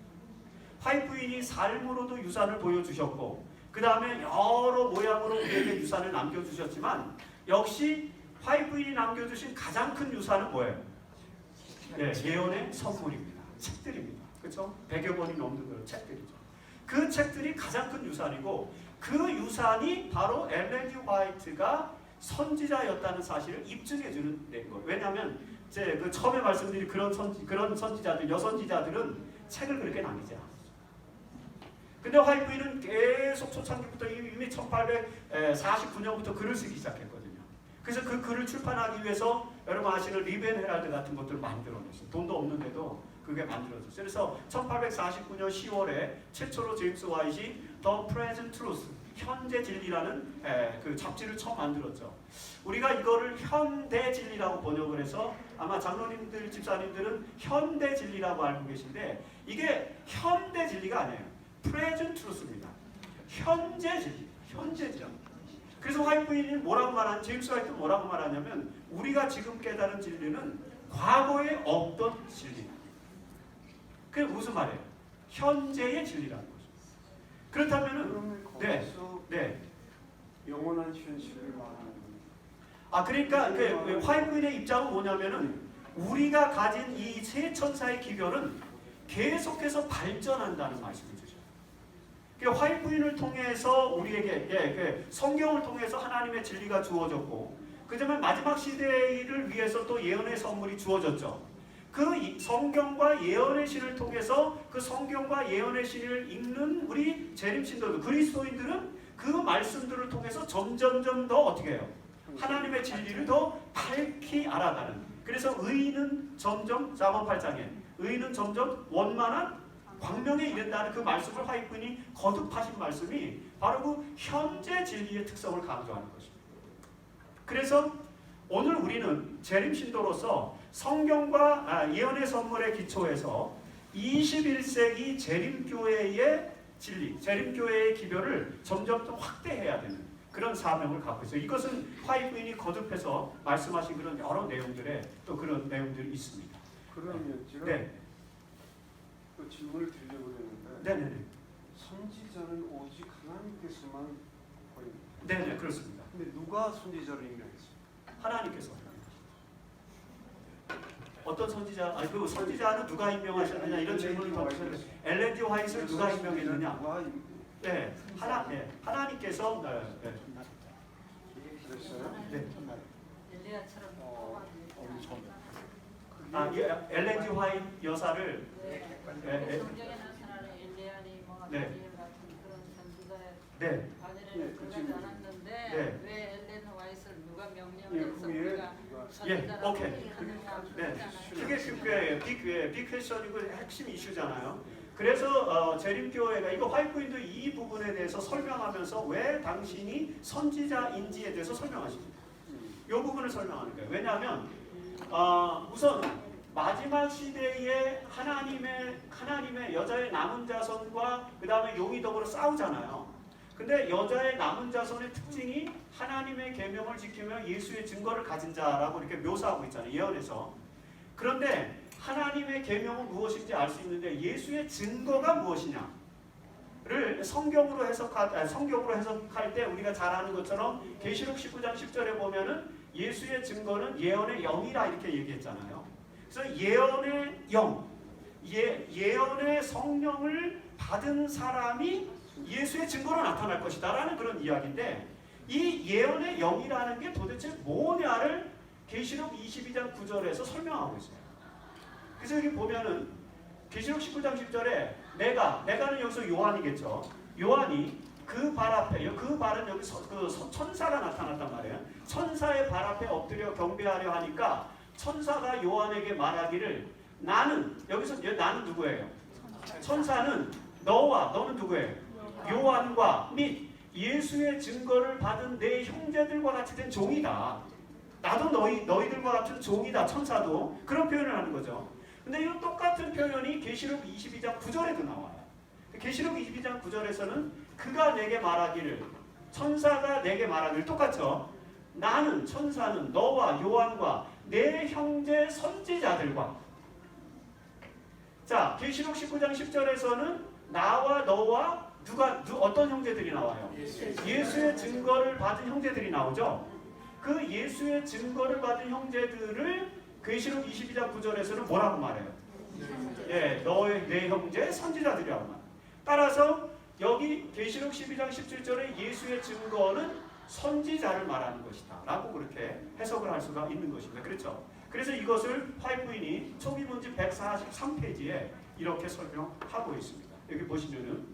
Speaker 1: 화이트윈이 삶으로도 유산을 보여주셨고 그 다음에 여러 모양으로 우리에게 유산을 남겨주셨지만 역시 화이트윈이 남겨주신 가장 큰 유산은 뭐예요? 네, 예언의 선물입니다. 책들입니다. 그렇죠? 100여 권이 넘는 그런 책들이죠. 그 책들이 가장 큰 유산이고 그 유산이 바로 엘렌 G. 화이트가 선지자였다는 사실을 입증해주는 거예요. 왜냐하면 이제 그 처음에 말씀드린 그런 선지자들, 여선지자들은 책을 그렇게 남기지 않았어요. 근데 화이트윈은 계속 초창기부터 이미 1849년부터 글을 쓰기 시작했거든요. 그래서 그 글을 출판하기 위해서 여러분 아시는 리벤 헤랄드 같은 것들을 만들어냈어요. 돈도 없는데도 그게 만들어졌어요. 그래서 1849년 10월에 최초로 제임스 화이트이 The Present Truth, 현재 진리라는 그 잡지를 처음 만들었죠. 우리가 이거를 현대 진리라고 번역을 해서 아마 장로님들, 집사님들은 현대 진리라고 알고 계신데 이게 현대 진리가 아니에요. Present Truth입니다. 현재 진리, 현재 진리. 그래서 화이트 부인이 뭐라고 말하는, 제임스 화이트는 뭐라고 말하냐면 우리가 지금 깨달은 진리는 과거에 없던 진리다. 그게 무슨 말이에요? 현재의 진리라는 거죠. 그렇다면은
Speaker 2: 그러면 거기서
Speaker 1: 네.
Speaker 2: 영원한 현실을 말하는 거예요.
Speaker 1: 그러니까 그 화이트 부인의 입장은 뭐냐면은 우리가 가진 이 세 천사의 기별은 계속해서 발전한다는 말씀이죠. 화이트 부인을 통해서 우리에게 성경을 통해서 하나님의 진리가 주어졌고 그다음에 마지막 시대를 위해서 또 예언의 선물이 주어졌죠. 그 성경과 예언의 시를 통해서 그 성경과 예언의 시를 읽는 우리 재림신도들, 그리스도인들은 그 말씀들을 통해서 점점점 더 어떻게 해요? 하나님의 진리를 더 밝히 알아가는. 그래서 의인은 점점 4번 8장에 의인은 점점 원만한 광명에 이른다는 그 말씀을 화이트 부인이 거듭하신 말씀이 바로 그 현재 진리의 특성을 강조하는 것입니다. 그래서 오늘 우리는 재림신도로서 성경과 예언의 선물에 기초해서 21세기 재림교회의 진리, 재림교회의 기별을 점점 더 확대해야 되는 그런 사명을 갖고 있어요. 이것은 화이트 부인이 거듭해서 말씀하신 그런 여러 내용들에 또 그런 내용들이 있습니다.
Speaker 2: 그러면 제가
Speaker 1: 네.
Speaker 2: 그 질문을 드리려고 그랬는데
Speaker 1: 네네네.
Speaker 2: 선지자는 오직 하나님께서만 보입니다.
Speaker 1: 네네, 그렇습니다.
Speaker 2: 근데 누가 선지자를 임명했어요?
Speaker 1: 하나님께서. 어떤 선지자, 그 선지자는 누가 임명하셨느냐 이런 질문을 던지는데 엘렌 G 화이트를 누가 임명했느냐? 네, 하나님께서
Speaker 2: 그랬어요?
Speaker 1: 네.
Speaker 3: 엘리야처럼
Speaker 1: 엘렌 G 화이트 여사를
Speaker 3: 성경에 나타나는 엘리야니 뭐
Speaker 1: 네.
Speaker 3: 다니엘 같은 그런 선지자의
Speaker 1: 네.
Speaker 3: 바늘을
Speaker 2: 그
Speaker 3: 그러지
Speaker 2: 질문.
Speaker 3: 않았는데
Speaker 1: 네.
Speaker 3: 왜 엘렌 화이트를 누가
Speaker 2: 예,
Speaker 3: 명령해서
Speaker 2: 후에
Speaker 3: 우리가 선지자라고
Speaker 1: 오케이.
Speaker 3: 하느냐
Speaker 1: 네.
Speaker 3: 그러지
Speaker 1: 그게
Speaker 3: 않아요.
Speaker 1: 빅 퀘션이고 핵심 이슈잖아요. 그래서 재림교회가 이거 화이트 부인도 이 부분에 대해서 설명하면서 왜 당신이 선지자인지에 대해서 설명하십니다. 이 부분을 설명하는 거예요. 왜냐하면 우선 마지막 시대에 하나님의 여자의 남은 자손과 그 다음에 용이 더불어 싸우잖아요. 근데 여자의 남은 자손의 특징이 하나님의 계명을 지키며 예수의 증거를 가진 자라고 이렇게 묘사하고 있잖아요. 예언에서. 그런데 하나님의 계명은 무엇인지 알 수 있는데 예수의 증거가 무엇이냐를 성경으로 해석할 때 우리가 잘 아는 것처럼 계시록 19장 10절에 보면은 예수의 증거는 예언의 영이라 이렇게 얘기했잖아요. 그래서 예언의 영, 예언의 성령을 받은 사람이 예수의 증거로 나타날 것이다라는 그런 이야기인데 이 예언의 영이라는 게 도대체 뭐냐를 계시록 22장 9절에서 설명하고 있어요. 그래서 여기 보면은 계시록 19장 10절에 내가는 여기서 요한이겠죠. 요한이 그 발 앞에, 그 발은 여기 천사가 나타났단 말이에요. 천사의 발 앞에 엎드려 경배하려 하니까 천사가 요한에게 말하기를 나는 누구예요? 천사는 너는 누구예요? 요한과 및 예수의 증거를 받은 내 형제들과 같이 된 종이다. 나도 너희들과 같은 종이다. 천사도 그런 표현을 하는 거죠. 근데 이 똑같은 표현이 계시록 22장 9절에도 나와요. 계시록 22장 9절에서는 그가 내게 말하기를, 천사가 내게 말하기를 똑같죠. 나는, 천사는 너와 요한과 내 형제 선지자들과. 자, 계시록 19장 10절에서는 나와 너와 어떤 형제들이 나와요? 예수의 증거를 받은 형제들이 나오죠. 그 예수의 증거를 받은 형제들을 계시록 22장 9절에서는 뭐라고 말해요? 내 형제 선지자들이라고 말해요. 따라서 여기 계시록 12장 17절에 예수의 증거는 선지자를 말하는 것이다 라고 그렇게 해석을 할 수가 있는 것입니다. 그렇죠? 그래서 이것을 화이트 부인이 초기 문집 143페이지에 이렇게 설명하고 있습니다. 여기 보시면은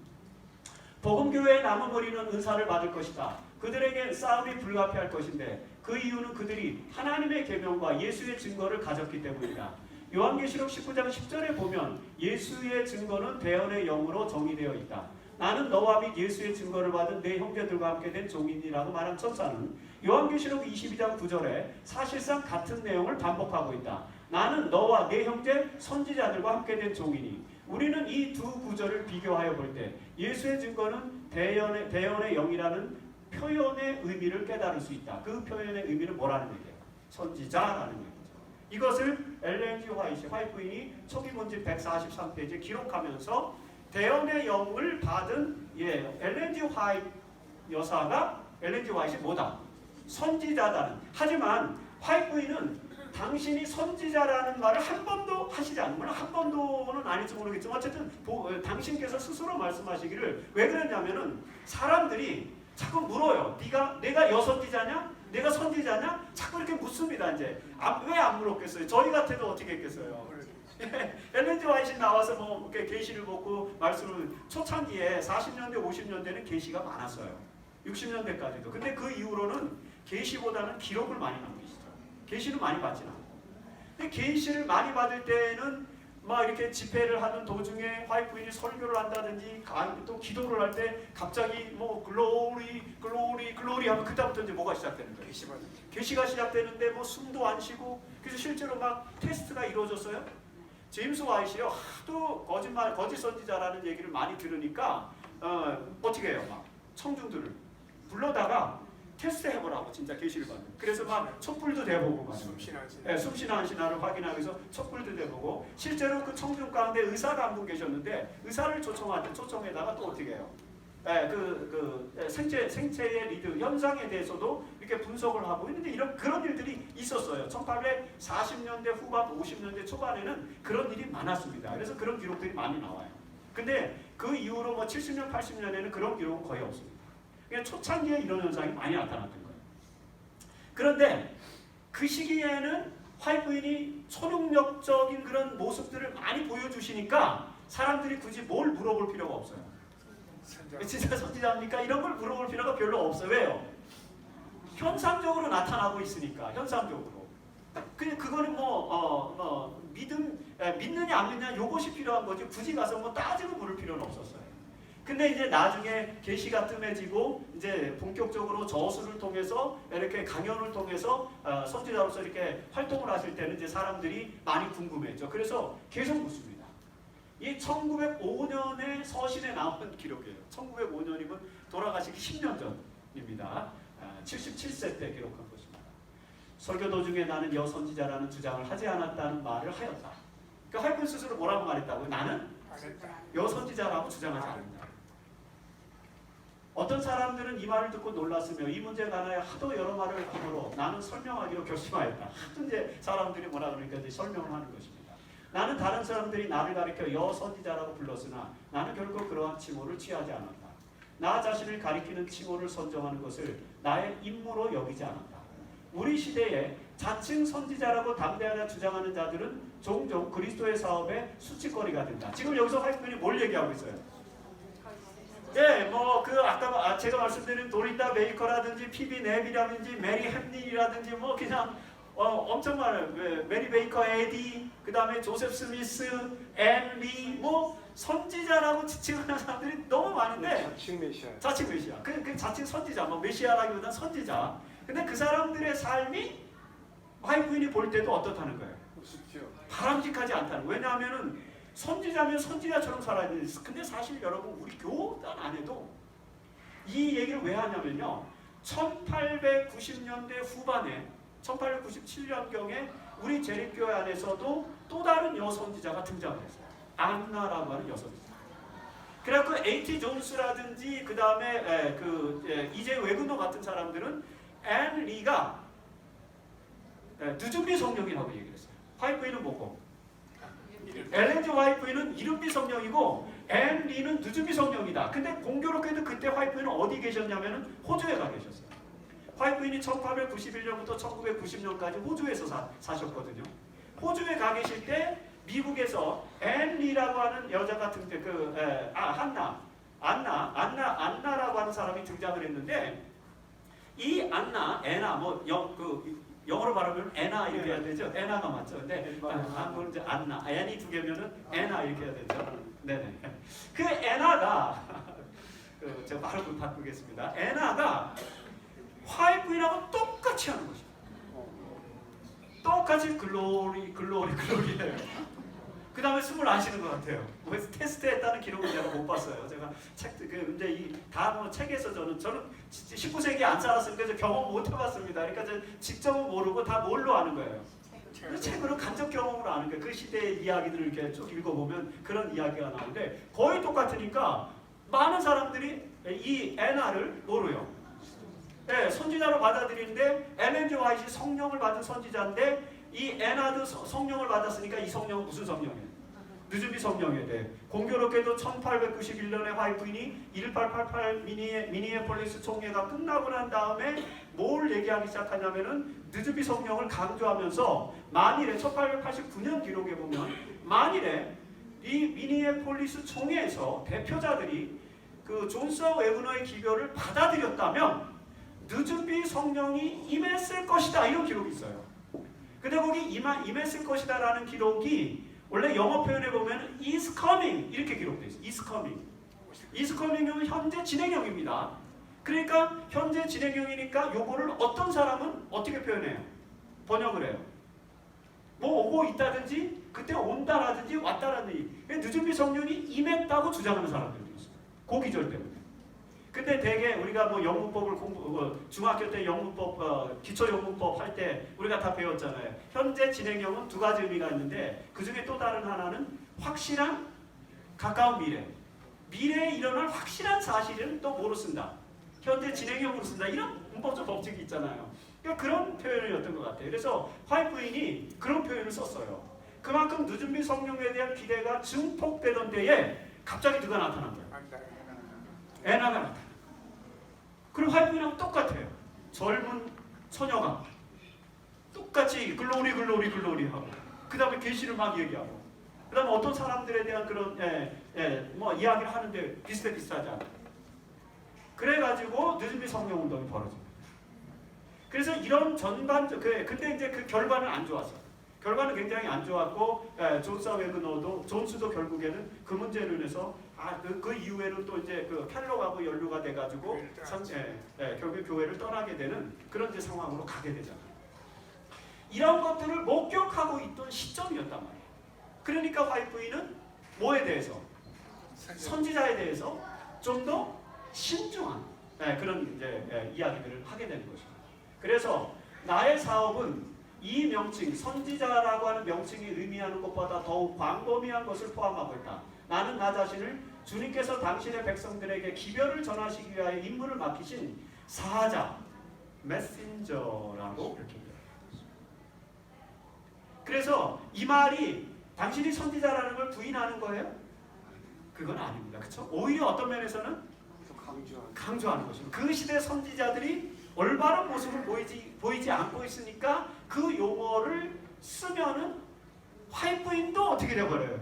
Speaker 1: 복음교회에 남은 무리는 은사를 받을 것이다. 그들에게 싸움이 불가피할 것인데 그 그 이유는 그들이 하나님의 계명과 예수의 증거를 가졌기 때문이다. 요한계시록 19장 10절에 보면 예수의 증거는 대언의 영으로 정의되어 있다. 나는 너와 및 예수의 증거를 받은 내 형제들과 함께 된 종인이라고 말한 천사는 요한계시록 22장 9절에 사실상 같은 내용을 반복하고 있다. 나는 너와 내 형제 선지자들과 함께 된 종이니. 우리는 이 두 구절을 비교하여 볼 때 예수의 증거는 대언의 영이라는 표현의 의미를 깨달을 수 있다. 그 표현의 의미는 뭐라는 얘기예요? 선지자라는 얘기죠. 이것을 엘렌 G 화이트 부인이 초기 본집 143페이지에 기록하면서 대언의 영을 받은 엘렌 G 화이트 여사가 엘렌 G 화이트이 뭐다? 선지자다는. 하지만 화이트 부인은 당신이 선지자라는 말을 한 번도 하시지 않는, 물론 한 번도는 아닐지 모르겠지만 어쨌든 당신께서 스스로 말씀하시기를 왜 그랬냐면은 사람들이 자꾸 물어요. 내가 여선지자냐? 내가 선지자냐? 자꾸 이렇게 묻습니다. 이제 왜 안 물었겠어요? 저희 같아도 어떻게 했겠어요? 엘렌 G 화이트이 나와서 뭐 이렇게 계시를 보고 말씀을 초창기에 40년대 50년대는 계시가 많았어요. 60년대까지도. 근데 그 이후로는 계시보다는 기록을 많이 남기시죠. 계시를 많이 받진 않고. 근데 계시를 많이 받을 때는 막 이렇게 집회를 하는 도중에 화이트 부인이 설교를 한다든지 또 기도를 할 때 갑자기 뭐 글로리 하면 그때부터 이제 뭐가 시작되는 거예요? 계시가 시작되는데 뭐 숨도 안 쉬고. 그래서 실제로 막 테스트가 이루어졌어요. 제임스 화이트요 하도 거짓 선지자라는 얘기를 많이 들으니까 어떻게 해요? 막 청중들을 불러다가 테스트 해보라고 진짜 계시를 받는. 그래서 막 촛불도 대보고 막 숨쉬는 신화를 확인하기 위해서 촛불도 대보고. 실제로 그 청중 가운데 의사가 한 분 계셨는데 의사를 초청에다가 또 어떻게 해요? 생체의 리드 현상에 대해서도 이렇게 분석을 하고 있는데 그런 일들이 있었어요. 1840년대 후반 50년대 초반에는 그런 일이 많았습니다. 그래서 그런 기록들이 많이 나와요. 근데 그 이후로 뭐 70년 80년에는 그런 기록은 거의 없습니다. 그러니까 초창기에 이런 현상이 많이 나타났던 거예요. 그런데 그 시기에는 화이트 부인이 초능력적인 그런 모습들을 많이 보여주시니까 사람들이 굳이 뭘 물어볼 필요가 없어요. 진짜 선지자입니까? 이런 걸 물어볼 필요가 별로 없어요. 왜요? 현상적으로 나타나고 있으니까. 현상적으로. 그거는 믿느냐 안 믿느냐 요것이 필요한 거지 굳이 가서 뭐 따지고 물을 필요는 없었어요. 근데 이제 나중에 계시가 뜸해지고 이제 본격적으로 저수를 통해서 이렇게 강연을 통해서 선지자로서 이렇게 활동을 하실 때는 이제 사람들이 많이 궁금했죠. 그래서 계속 묻습니다. 이 1905년에 서신에 나온 기록이에요. 1905년이면 돌아가시기 10년 전입니다. 77세 때 기록한 것입니다. 설교 도중에 나는 여선지자라는 주장을 하지 않았다는 말을 하였다. 그러니까 화이트 스스로 뭐라고 말했다고요? 나는 여선지자라고 주장하지 않는다. 어떤 사람들은 이 말을 듣고 놀랐으며 이 문제에 관하여 하도 여러 말을 하므로 나는 설명하기로 결심하였다. 하도 이제 사람들이 뭐라 그러니까 이제 설명을 하는 것입니다. 나는 다른 사람들이 나를 가리켜 여선지자라고 불렀으나 나는 결코 그러한 칭호를 취하지 않았다. 나 자신을 가리키는 칭호를 선정하는 것을 나의 임무로 여기지 않았다. 우리 시대에 자칭 선지자라고 담대하게 주장하는 자들은 종종 그리스도의 사업의 수치거리가 된다. 지금 여기서 화이트 부인이 뭘 얘기하고 있어요? 뭐 아까 제가 말씀드린 도린다 메이커라든지 피비 네비라든지 메리 햄린이라든지 뭐 그냥 엄청 많아요. 메리 베이커 에디, 그 다음에 조셉 스미스, 앤 리, 뭐 선지자라고 지칭하는 사람들이 너무 많은데 자칭 메시아. 그 자칭 선지자, 뭐 메시아라기보다는 선지자. 근데 그 사람들의 삶이 화이트 부인이 볼 때도 어떻다는 거예요? 바람직하지 않다는 거예요. 왜냐하면은 선지자면 선지자처럼 살아야 되는데, 근데 사실 여러분 우리 교단 안에도 이 얘기를 왜 하냐면요, 1890년대 후반에 1897년경에 우리 재림교회 안에서도 또 다른 여선지자가 등장을 했어요. 안나라고 하는 여선지자. 그래갖고 A.T. 존스라든지 그 다음에 이제 외근노 같은 사람들은 앤 리가 늦은비 성령이라고 얘기를 했어요. 화이트 부인은 뭐고? 엘렌 G 화이트 부인은 이른비 성령이고 앤 리는 늦은비 성령이다. 근데 공교롭게도 그때 화이트 부인은 어디 계셨냐면은 호주에 가 계셨어요. 화이트 부인이 1891년부터 1990년까지 호주에서 사셨거든요. 호주에 가 계실 때 미국에서 앤 리라고 하는 여자가 안나라고 하는 사람이 등장을 했는데, 이 안나, 에나 뭐 영어로 말하면 에나 이렇게 해야 되죠. 에나가 맞죠. 근데 한국은 이제 안나, 애니 두 개면은 에나 이렇게 해야 되죠. 네네. 그 에나가 제가 말을 바꾸겠습니다. 에나가 화이트인하고 똑같이 하는 것입니다. 똑같이 글로리예요. 그 다음에 숨을 안 쉬는 것 같아요. 그래서 테스트했다는 기록을 제가 못 봤어요. 제가 근데 이 다음 책에서 저는 19세기 안 살았으니까 저 경험 못 해봤습니다. 그러니까 저 직접은 모르고 다 뭘로 아는 거예요. 책으로 간접 경험으로 아는 거예요. 그 시대의 이야기들을 이렇게 쭉 읽어보면 그런 이야기가 나오는데 거의 똑같으니까 많은 사람들이 이 에나를 모르요. 네, 선지자로 받아들이는데 엘렌 G. 화이트이 성령을 받은 선지자인데 이 에나도 성령을 받았으니까 이 성령은 무슨 성령이에요? 느즈비 성령에 대해 공교롭게도 1891년에 화이트인이 1888 미니애폴리스 총회가 끝나고 난 다음에 뭘 얘기하기 시작하냐면은 느즈비 성령을 강조하면서 만일에 1889년 기록에 보면 만일에 이 미니애폴리스 총회에서 대표자들이 그 존스 웨그너의 기별을 받아들였다면 느즈비 성령이 임했을 것이다 이런 기록이 있어요. 근데 거기 임했을 것이다 라는 기록이 원래 영어 표현에 보면 is coming 이렇게 기록되어 있어요. is coming. is coming은 현재 진행형입니다. 그러니까 현재 진행형이니까 요거를 어떤 사람은 어떻게 표현해요? 번역을 해요. 뭐 오고 있다든지 그때 온다라든지 왔다라든지 느즈비 성령이 임했다고 주장하는 사람들도 있어요. 고기절 때문에. 근데 대개 우리가 뭐 영문법을 중학교 때 영문법 기초 영문법 할 때 우리가 다 배웠잖아요. 현재 진행형은 두 가지 의미가 있는데 그 중에 또 다른 하나는 확실한 가까운 미래. 미래에 일어날 확실한 사실은 또 뭐로 쓴다? 현재 진행형으로 쓴다. 이런 문법적 법칙이 있잖아요. 그러니까 그런 표현이었던 것 같아요. 그래서 화이트 부인이 그런 표현을 썼어요. 그만큼 느즈비 성령에 대한 기대가 증폭되던 때에 갑자기 누가 나타난 거예요? 에나가 나타나. 그리고 화이트인하고 똑같아요. 젊은 처녀가 똑같이 글로리 하고 그 다음에 계시를 막 얘기하고 그 다음에 어떤 사람들에 대한 그런 뭐 이야기를 하는데 비슷하지 않아요. 그래가지고 느즈비 성령 운동이 벌어집니다. 그래서 이런 근데 이제 그 결과는 안 좋았어요. 결과는 굉장히 안 좋았고 존스 웨그너도 존스도 결국에는 그 문제로 인해서 그 이후에는 또 이제 그 펠로하고 연루가 돼가지고 결국 교회를 떠나게 되는 그런 이제 상황으로 가게 되잖아요. 이런 것들을 목격하고 있던 시점이었단 말이에요. 그러니까 화이트 부인은 뭐에 대해서 선지자에 대해서 좀 더 신중한 그런 이제 이야기들을 하게 되는 것입니다. 그래서 나의 사업은 이 명칭, 선지자라고 하는 명칭이 의미하는 것보다 더욱 광범위한 것을 포함하고 있다. 나는 나 자신을 주님께서 당신의 백성들에게 기별을 전하시기 위하여 임무를 맡기신 사자, 메신저라고 이렇게 얘기합니다. 그래서 이 말이 당신이 선지자라는 걸 부인하는 거예요? 그건 아닙니다. 그렇죠? 오히려 어떤 면에서는 강조하는 것입니다. 그 시대 선지자들이 올바른 모습을 보이지 않고 있으니까 그 용어를 쓰면은 화이트 부인도 어떻게 돼버려요?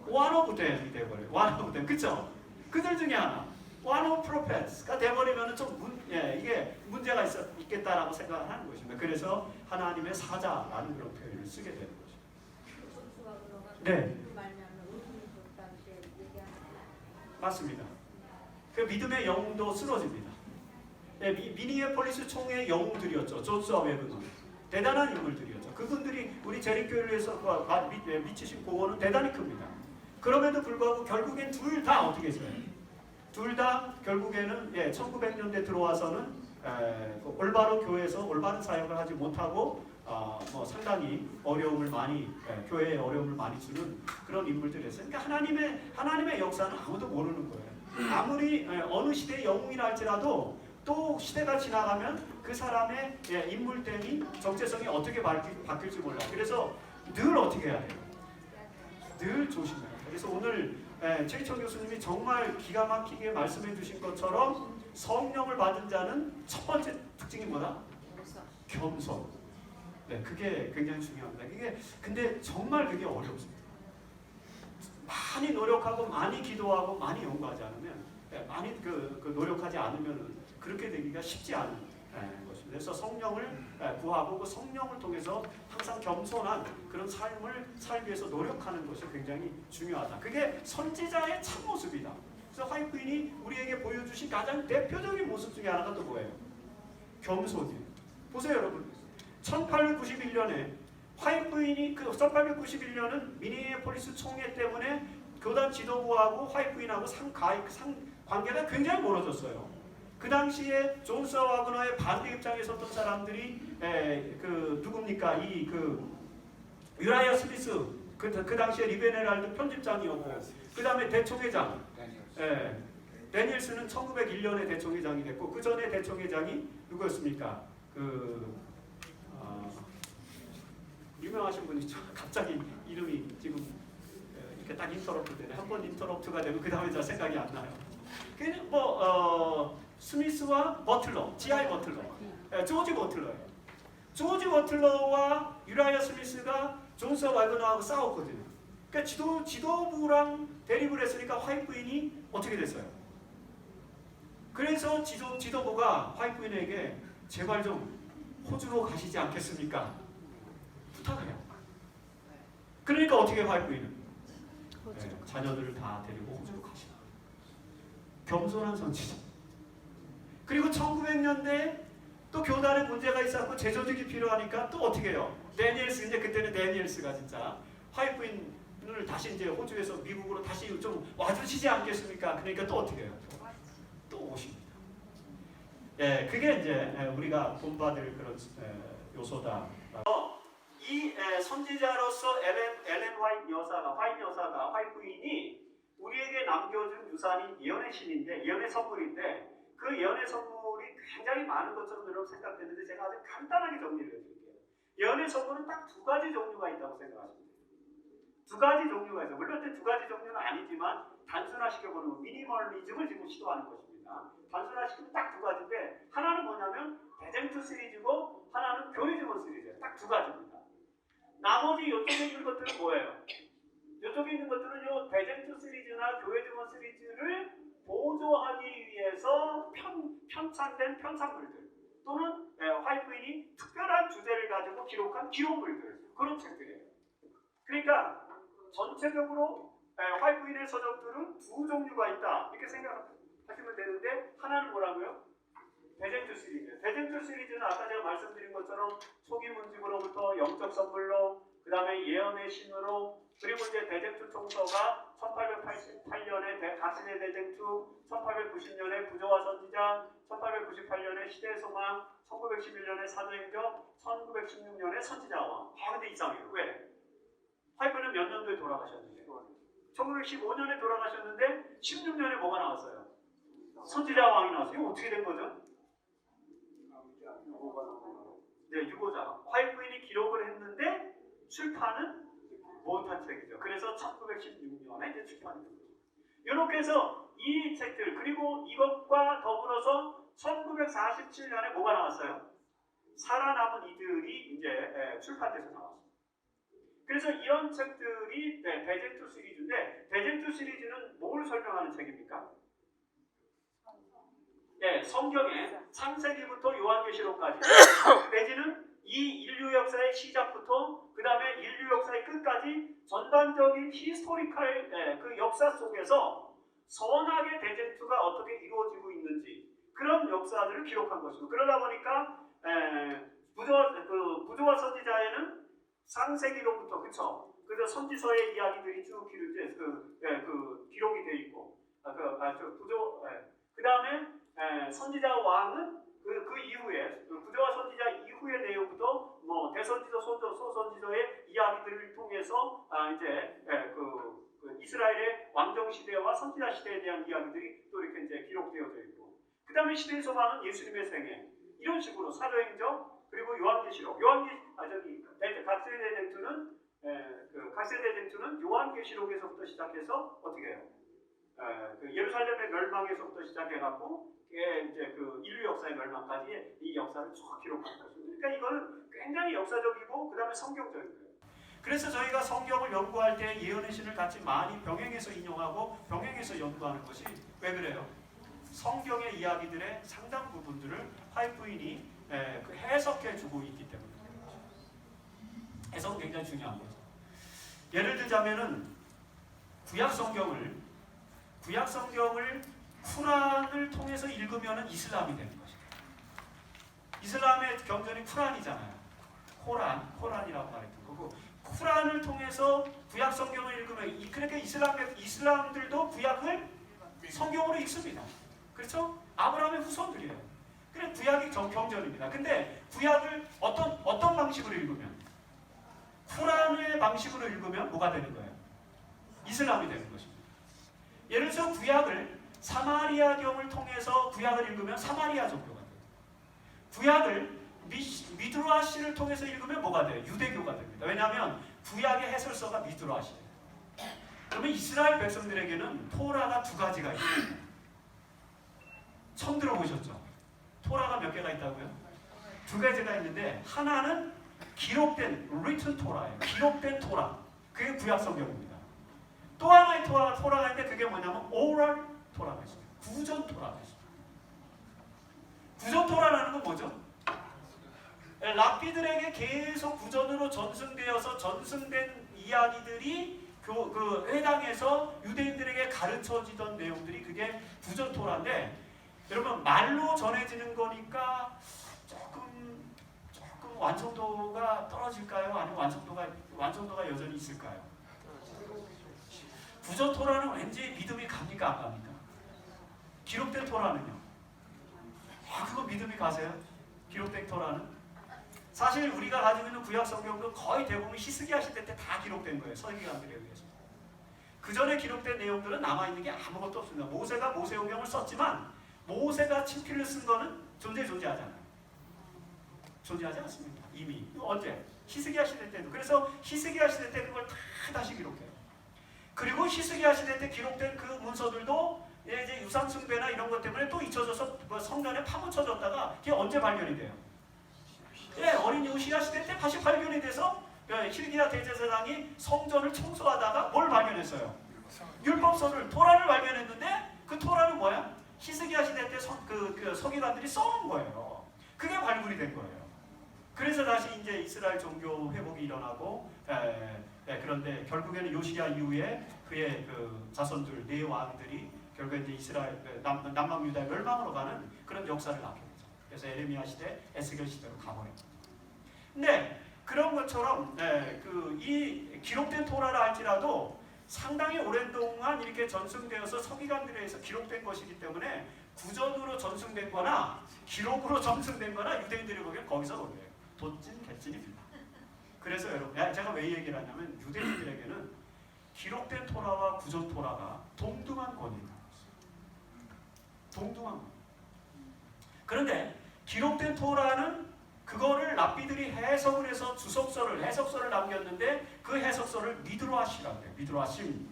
Speaker 1: one of them이 돼버려요. one of them, 그렇죠? 그들 중에 하나, one of prophets가 돼버리면은 좀 이게 문제가 있겠다라고 생각을 하는 것입니다. 그래서 하나님의 사자라는 그런 표현을 쓰게 되는 것입니다. 네, 맞습니다. 그 믿음의 영웅도 쓰러집니다. 미니애폴리스 총회의 영웅들이었죠. 존스 웨그너. 대단한 인물들이었죠. 그분들이 우리 재림교회를 위해서 미치신 공헌은 대단히 큽니다. 그럼에도 불구하고 결국엔 둘 다 어떻게 했어요? 둘 다 결국에는 1900년대 들어와서는 올바로 교회에서 올바른 사역을 하지 못하고 뭐 상당히 어려움을 많이 교회에 어려움을 많이 주는 그런 인물들이었어요. 그러니까 하나님의 역사는 아무도 모르는 거예요. 아무리 어느 시대의 영웅이라 할지라도 또 시대가 지나가면 그 사람의 인물됨이 정체성이 어떻게 바뀔지 몰라. 그래서 늘 어떻게 해야 돼요? 늘 조심해야 돼요. 그래서 오늘 최희청 교수님이 정말 기가 막히게 말씀해 주신 것처럼 성령을 받은 자는 첫 번째 특징이 뭐다? 겸손. 네, 그게 굉장히 중요합니다. 근데 정말 그게 어렵습니다. 많이 노력하고 많이 기도하고 많이 연구하지 않으면 많이 그 노력하지 않으면 그렇게 되기가 쉽지 않은 것입니다. 그래서 성령을 구하고 그 성령을 통해서 항상 겸손한 그런 삶을 살기 위해서 노력하는 것이 굉장히 중요하다. 그게 선지자의 참 모습이다. 그래서 화이트인이 우리에게 보여주신 가장 대표적인 모습 중에 하나가 또 뭐예요? 겸손이에요. 보세요 여러분. 1891년에 화이트인이 1891년은 미니애폴리스 총회 때문에 교단 지도부하고 화이트인하고 관계가 굉장히 멀어졌어요. 그 당시에 존 서와그너의 반대 입장에 섰던 사람들이 누굽니까? 유라이아 스미스 그 당시에 리베네랄드 편집장이었고 그 다음에 대총회장 데니엘스는 1901년에 대총회장이 됐고 그 전에 대총회장이 누구였습니까? 유명하신 분이죠. 갑자기 이름이 지금 이렇게 딱 인터럽트 되네. 한 번 인터럽트가 되면 그 다음에 잘 생각이 안 나요. 스미스와 버틀러, G.I. 버틀러, 조지 버틀러예요. 조지 버틀러와 유라이아 스미스가 존 서와그너하고 싸웠거든요. 그러니까 지도부랑 대립을 했으니까 화이트인이 어떻게 됐어요? 그래서 지도부가 화이트인에게 제발 좀 호주로 가시지 않겠습니까? 부탁을 해요. 그러니까 어떻게 해요, 화이트인은? 자녀들을 다 데리고 호주로 가시라. 겸손한 선지자. 그리고 1900년대 또 교단에 문제가 있었고 재조직이 필요하니까 또 어떻게 해요? 데니엘스, 이제 그때는 데니엘스가 진짜 화이트인을 다시 이제 호주에서 미국으로 다시 좀 와주시지 않겠습니까? 그러니까 또 어떻게 해요? 또 오십니다. 그게 이제 우리가 본받을 그런 요소다. 이 선지자로서 엘렌 화이트인이 우리에게 남겨준 유산이 예언의 신인데, 예언의 선물인데, 그 예언의 선물이 굉장히 많은 것처럼 여러분 생각되는데 제가 아주 간단하게 정리를 해드릴게요. 예언의 선물은 딱 두 가지 종류가 있다고 생각하시면 돼요. 두 가지 종류가 있어요. 물론 두 가지 종류는 아니지만 단순화시켜보는 미니멀리즘을 지금 시도하는 것입니다. 단순화시키면 딱 두 가지인데 하나는 뭐냐면 대쟁투 시리즈고 하나는 교회 증언 시리즈예요. 딱 두 가지입니다. 나머지 이쪽에 있는 것들은 뭐예요? 이쪽에 있는 것들은 요 대쟁투 시리즈나 교회 증언 시리즈를 보조하기 위해서 편찬된 편찬물들 또는 화이트인이 특별한 주제를 가지고 기록한 기록물들 그런 책들이에요. 그러니까 전체적으로 화이트인의 서적들은 두 종류가 있다 이렇게 생각하시면 되는데 하나는 뭐라고요? 대쟁투 시리즈. 대쟁투 시리즈는 아까 제가 말씀드린 것처럼 초기 문집으로부터 영적 선물로 그 다음에 예언의 신으로 그리고 이제 대쟁투 총서가 1888년에 가시네 대쟁투, 1890년에 부조와 선지자, 1898년에 시대의 소망, 1911년에 사도행전, 1916년에 선지자왕. 근데 이상해요. 왜? 화이트는 몇 년도에 돌아가셨는데? 1915년에 돌아가셨는데 16년에 뭐가 나왔어요? 선지자왕이 나왔어요. 이거 어떻게 된 거죠? 네, 유고자. 화이트인이 기록을 했는데 출판은 못한 책이죠. 그래서 1916년에 이제 출판이 된 거죠. 이렇게 해서 이 책들 그리고 이것과 더불어서 1947년에 뭐가 나왔어요? 살아남은 이들이 이제 출판돼서 나왔어요. 그래서 이런 책들이 대쟁투 시리즈인데 대쟁투 시리즈는 뭘 설명하는 책입니까? 성경의 창세기부터 요한계시록까지 내지는 이 인류 역사의 시작부터 그 다음에 인류 역사의 끝까지 전반적인 히스토리컬 그 역사 속에서 선악의 대쟁투가 어떻게 이루어지고 있는지 그런 역사들을 기록한 것이고 그러다 보니까 부조와 선지자에는 창세기로부터 그쵸? 그래서 선지서의 이야기들이 쭉 기록이 되어 있고 그 다음에 선지자 왕은 그 이후에 부조와 선지자 이후의 내용부터 뭐 대선지서, 소선지서의 이야기들을 통해서 이스라엘의 왕정 시대와 선지자 시대에 대한 이야기들이 또 이렇게 이제 기록되어져 있고 그 다음에 시대의 소망은 예수님의 생애 이런 식으로 사도행전 그리고 요한계시록 각세대쟁투는 요한계시록에서부터 시작해서 어떻게 해요? 예루살렘의 멸망에서부터 시작해갖고 이제 그 인류 역사의 멸망까지 이 역사를 쭉 기록한 것입니다. 그러니까 이거는 굉장히 역사적이고 그 다음에 성경적인 거예요. 그래서 저희가 성경을 연구할 때 예언의 신을 같이 많이 병행해서 인용하고 병행해서 연구하는 것이 왜 그래요? 성경의 이야기들의 상당 부분들을 화이트 부인이 해석해주고 있기 때문에 해석은 굉장히 중요한 거죠. 예를 들자면은 구약 성경을 쿠란을 통해서 읽으면은 이슬람이 되는 것이죠. 이슬람의 경전이 쿠란이잖아요. 코란이라고 말했던 거고, 쿠란을 통해서 구약 성경을 읽으면 그러니까 이슬람들도 구약을 성경으로 읽습니다. 그렇죠? 아브라함의 후손들이에요. 그래 구약이 경전입니다. 근데 구약을 어떤 방식으로 읽으면, 쿠란의 방식으로 읽으면 뭐가 되는 거예요? 이슬람이 되는 것입니다. 예를 들어서 구약을 사마리아경을 통해서 구약을 읽으면 사마리아 종교가 돼요. 구약을 미드라시를 통해서 읽으면 뭐가 돼요? 유대교가 됩니다. 왜냐하면 구약의 해설서가 미드라시예요. 그러면 이스라엘 백성들에게는 토라가 두 가지가 있어요. 처음 들어보셨죠? 토라가 몇 개가 있다고요? 두 가지가 있는데 하나는 기록된 written 토라예요. 기록된 토라. 그게 구약 성경입니다. 또 하나의 토라가 있는데 그게 뭐냐면 oral 토라가 있어요. 구전 토라가 있어요. 구전 토라라는 건 뭐죠? 랍비들에게 계속 구전으로 전승되어서 전승된 이야기들이 그 회당에서 유대인들에게 가르쳐지던 내용들이 그게 구전 토라인데, 여러분 말로 전해지는 거니까 조금 완성도가 떨어질까요? 아니면 완성도가 여전히 있을까요? 구전 토라는 왠지 믿음이 갑니까 안 갑니까? 기록된 토라는요? 그거 믿음이 가세요? 기록된 토라는? 사실 우리가 가지고 있는 구약 성경도 거의 대부분 히스기야 시대 때 다 기록된 거예요. 서기관들에 의해서. 그 전에 기록된 내용들은 남아있는 게 아무것도 없습니다. 모세가 모세오경을 썼지만 모세가 친필을 쓴 거는 존재하잖아요. 존재하지 않습니다. 이미. 언제? 히스기야 시대 때도. 그래서 히스기야 시대 때 그걸 다 다시 기록해요. 그리고 히스기야 시대 때 기록된 그 문서들도 이제 유산숭배나 이런 것 때문에 또 잊혀져서 성전에 파묻혀졌다가 그게 언제 발견이 돼요? 어린 요시야 시대 때 다시 발견이 돼서 hil기야 대제사장이 성전을 청소하다가 뭘 발견했어요? 율법서를, 토라를 발견했는데 그 토라는 뭐야? 히스기야 시대 때 서기관들이 써놓은 거예요. 그게 발굴이 된 거예요. 그래서 다시 이제 이스라엘 종교 회복이 일어나고, 그런데 결국에는 요시야 이후에 그의 그 자손들 네 왕들이 결국에 이제 이스라엘 남방 유다의 멸망으로 가는 그런 역사를 낳게 되죠. 그래서 에레미야 시대, 에스겔 시대로 가버려요. 근데 그런 것처럼 이 기록된 토라라 할지라도 상당히 오랜 동안 이렇게 전승되어서 서기관들에 의해서 기록된 것이기 때문에 구전으로 전승된 거나 기록으로 전승된 거나 유대인들이 보기엔 거기서 놀래요. 도찐 개찐입니다. 그래서 여러분, 제가 왜 얘기를 하냐면 유대인들에게는 기록된 토라와 구전 토라가 동등한 권위입니다. 동등한 권. 그런데 기록된 토라는 그거를 랍비들이 해석을 해서 해석서를 남겼는데 그 해석서를 미드라시라고 해요. 미드라시.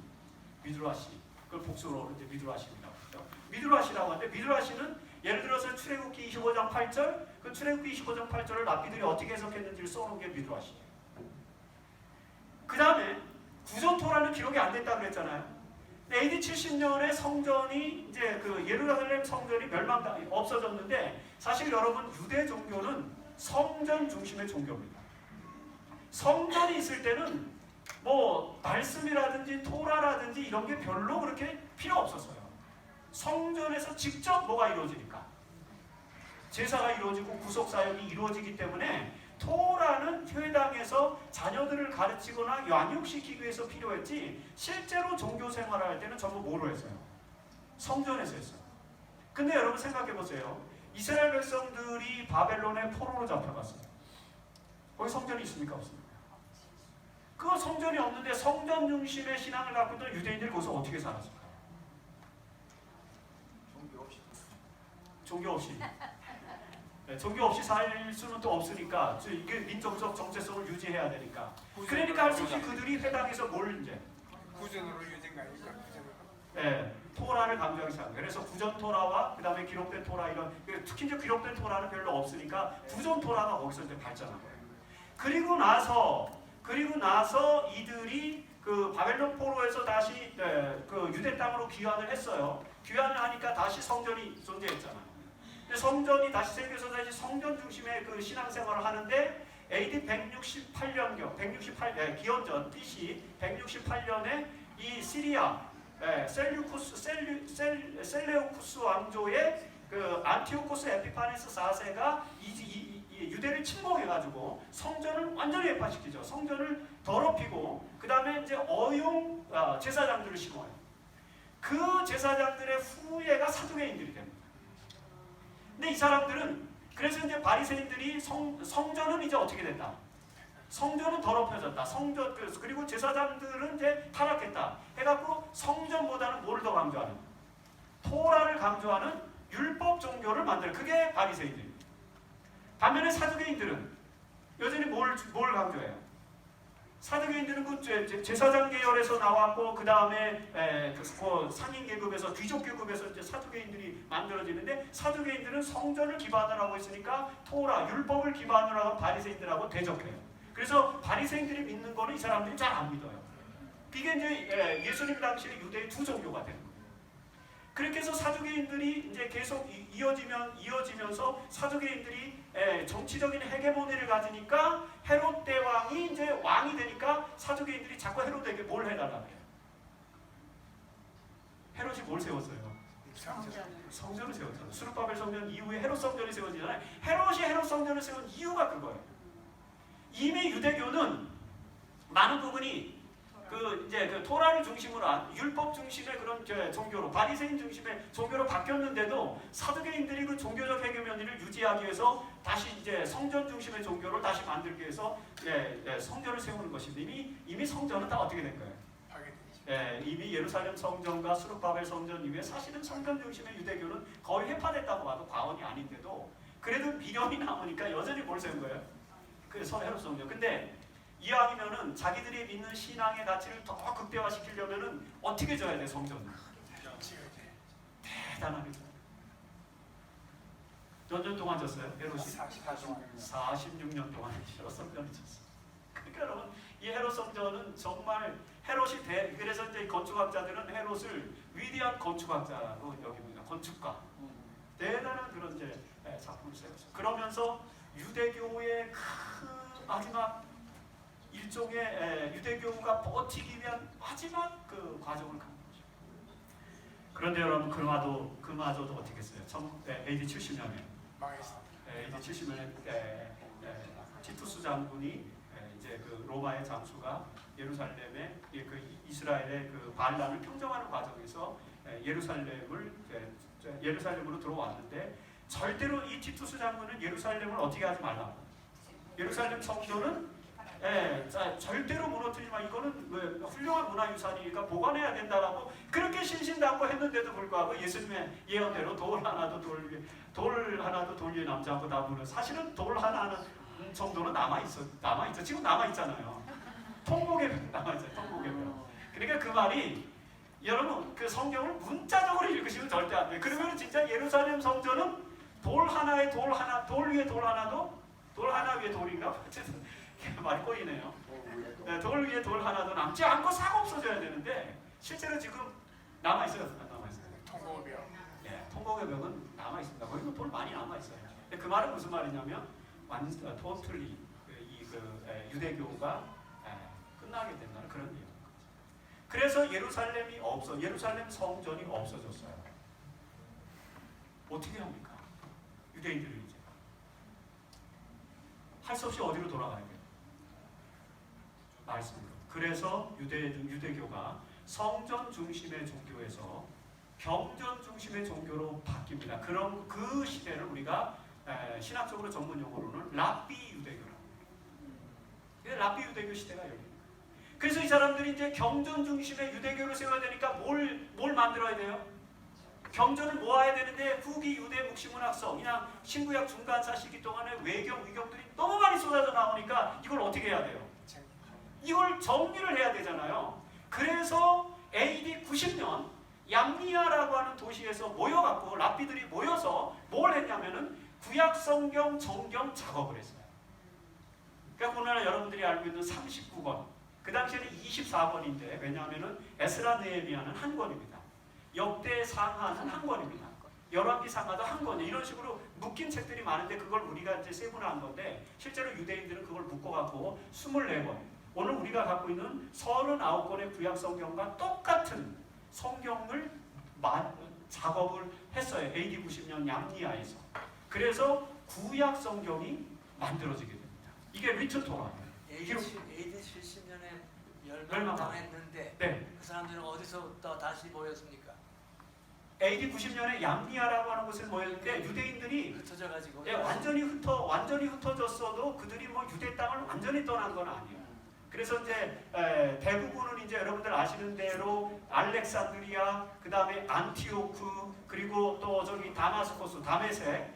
Speaker 1: 그걸 복수로 이제 미드라시라고 하죠. 미드라시라고 하는데 미드라시는 예를 들어서 출애굽기 25장 8절, 그 출애굽기 25장 8절을 랍비들이 어떻게 해석했는지를 써놓은 게 미드라시예요. 그 다음에 구전 토라는 기록이 안 됐다고 그랬잖아요. AD 70년에 성전이 이제 그 예루살렘 성전이 없어졌는데 사실 여러분 유대 종교는 성전 중심의 종교입니다. 성전이 있을 때는 뭐 말씀이라든지 토라라든지 이런 게 별로 그렇게 필요 없었어요. 성전에서 직접 뭐가 이루어지니까 제사가 이루어지고 구속사역이 이루어지기 때문에 토라는 회당에서 자녀들을 가르치거나 양육시키기 위해서 필요했지 실제로 종교 생활을 할 때는 전부 뭐로 했어요? 성전에서 했어요. 근데 여러분 생각해 보세요. 이스라엘 백성들이 바벨론의 포로로 잡혀갔어요. 거기 성전이 있습니까? 없습니까? 그 성전이 없는데 성전 중심의 신앙을 갖고 있던 유대인들이 거기서 어떻게 살았을까요? 종교 없이. 종교 없이 살 수는 또 없으니까 이게 민족적 정체성을 유지해야 되니까. 그러니까 할 수 없이 그들이 회당에서 뭘 이제
Speaker 2: 구전으로 유지가니까 구전으로.
Speaker 1: 토라를 강조하기 시작합니다. 그래서 구전 토라와 그 다음에 기록된 토라 이런 특히 이제 기록된 토라는 별로 없으니까 구전 토라가 거기서 이제 발전한 거예요. 그리고 나서 그 그리고 나서 이들이 그 바벨론 포로에서 다시 그 유대 땅으로 귀환을 했어요. 귀환을 하니까 다시 성전이 존재했잖아요. 근데 성전이 다시 생겨서 다시 성전 중심의 그 신앙생활을 하는데 AD 168년경, 기원전 BC 168년에 이 시리아 셀레우쿠스 왕조의 그 안티오코스 에피파네스 4세가 이 유대를 침공해가지고 성전을 완전히 해파시키죠. 성전을 더럽히고 그 다음에 이제 어용 제사장들을 심어요. 그 제사장들의 후예가 사두개인들이 됩니다. 근데 이 사람들은 그래서 이제 바리새인들이 성전은 이제 어떻게 됐다? 성전은 더럽혀졌다. 성전 그리고 제사장들은 이제 타락했다. 해갖고 성전보다는 뭘 더 강조하는? 토라를 강조하는 율법 종교를 만들어. 그게 바리새인들입니다. 반면에 사두개인들은 여전히 뭘 강조해요? 사두개인들은 그 제사장 계열에서 나왔고 그 다음에 그 상인 계급에서 귀족 계급에서 이제 사두개인들이 만들어지는데 사두개인들은 성전을 기반으로 하고 있으니까 토라 율법을 기반으로 하고 바리새인들하고 대적해요. 그래서 바리새인들이 믿는 거는 이 사람들이 잘 안 믿어요. 이게 이제 예수님 당시에 유대의 두 종교가 되는 거예요. 그렇게 해서 사두개인들이 이제 계속 이어지면서 사두개인들이 정치적인 헤게모니를 가지니까 헤롯 대왕이 이제 왕이 되니까 사두개인들이 자꾸 헤롯에게 뭘 해달라고 해요. 헤롯이 뭘 세웠어요? 성전을 세웠잖아요. 수르바벨 성전 이후에 헤롯 성전이 세워지잖아요. 헤롯이 헤롯 성전을 세운 이유가 그거예요. 이미 유대교는 많은 부분이 그 토라를 중심으로 한 율법 중심의 그런 종교로 바리새인 중심의 종교로 바뀌었는데도 사두개인들이 그 종교적 헤게모니를 유지하기 위해서 다시 이제 성전 중심의 종교를 다시 만들기 위해서 성전을 세우는 것인데 이미 성전은 다 어떻게 된 거예요? 이미 예루살렘 성전과 수르바벨 성전 이후에 사실은 성전 중심의 유대교는 거의 해파됐다고 봐도 과언이 아닌데도 그래도 미련이 남으니까 여전히 뭘 세운 거예요? 그 헤롯 성전. 근데 이왕이면은 자기들이 믿는 신앙의 가치를 더 극대화시키려면은 어떻게 져야 돼 성전을? 대단하게 져요. 몇 년 동안 졌어요? 헤롯이? 46년 동안 헤롯 성전을 졌어요. 그러니까 여러분 이 헤롯 성전은 정말 헤롯이 그래서 이제 건축학자들은 헤롯을 위대한 건축학자로 여깁니다. 건축가. 대단한 그런 이제 작품을 세웠어요. 그러면서 유대교의 그 마지막 일종의 유대교가 버티기 위한 마지막 그 과정을 간 거죠. 그런데 여러분 그마저도 어떻게 했어요? AD 70년에 AD 70년에 티투스 장군이 이제 그 로마의 장수가 예루살렘에 그 이스라엘의 그 반란을 평정하는 과정에서 예루살렘으로 들어왔는데 절대로 이 티투스 장군은 예루살렘을 어떻게 하지 말라. 예루살렘 성전은 절대로 무너뜨리지 마. 이거는 훌륭한 문화유산이니까 보관해야 된다라고 그렇게 신신당부했는데도 불구하고 예수님의 예언대로 돌 하나도 돌 위에 남지 않고 다 무너. 사실은 돌 하나 정도는 남아있죠. 지금 남아있잖아요. 통곡의 벽 남아있어요. 통곡의 벽. 그러니까 그 말이 여러분 그 성경을 문자적으로 읽으시면 절대 안 돼요. 그러면 진짜 예루살렘 성전은 돌 하나에 돌 하나, 돌 위에 돌 하나도 돌 하나 위에 돌인가? 어쨌든 말이 꼬이네요. 돌 위에 돌 하나도 남지 않고 싹 없어져야 되는데 실제로 지금 남아있어요. 안 남아있어요?
Speaker 2: 통곡의 벽.
Speaker 1: 통곡의 벽은 남아있습니다. 거기는 돌 많이 남아있어요. 근데 그 말은 무슨 말이냐면 완전 토틀리 유대교가 끝나게 된다는 그런 얘기입니다. 그래서 예루살렘 성전이 없어졌어요. 어떻게 합니까? 유대인들이 이제 할 수 없이 어디로 돌아가야 돼요? 말씀으로. 그래서 유대교가 성전 중심의 종교에서 경전 중심의 종교로 바뀝니다. 그럼 그 시대를 우리가 신학적으로 전문 용어로는 랍비 유대교라고 해요. 랍비 유대교 시대가 열립니다. 그래서 이 사람들이 이제 경전 중심의 유대교를 세워야 되니까 뭘 만들어야 돼요? 경전을 모아야 되는데 후기 유대 묵시문학서 그냥 신구약 중간사 시기 동안에 위경들이 너무 많이 쏟아져 나오니까 이걸 어떻게 해야 돼요? 이걸 정리를 해야 되잖아요. 그래서 AD 90년 얌니아라고 하는 도시에서 모여갖고 랍비들이 모여서 뭘 했냐면은 구약 성경 정경 작업을 했어요. 그러니까 오늘 여러분들이 알고 있는 39권, 그 당시에는 24권인데 왜냐하면은 에스라 느헤미야는 한 권입니다. 역대 상하는 한 권입니다. 열왕기 상하도 한 권이에요. 이런 식으로 묶인 책들이 많은데 그걸 우리가 이제 세분화한 건데 실제로 유대인들은 그걸 묶어갖고 24권. 오늘 우리가 갖고 있는 39권의 구약 성경과 똑같은 성경을 작업을 했어요. AD 90년 얌니아에서. 그래서 구약 성경이 만들어지게 됩니다. 이게 리튼 토라예요.
Speaker 4: AD 70년에
Speaker 1: 멸망.
Speaker 4: 멸망당했는데
Speaker 1: 네.
Speaker 4: 그 사람들은 어디서부터 다시 모였습니까?
Speaker 1: AD 90년에 얌니아라고 하는 곳에 모였는데 유대인들이
Speaker 4: 흩어져 가지고
Speaker 1: 완전히 흩어졌어도 그들이 뭐 유대 땅을 완전히 떠난 건 아니에요. 그래서 이제 대부분은 이제 여러분들 아시는 대로 알렉산드리아, 그 다음에 안티오크, 그리고 또 저기 다마스코스, 다메섹,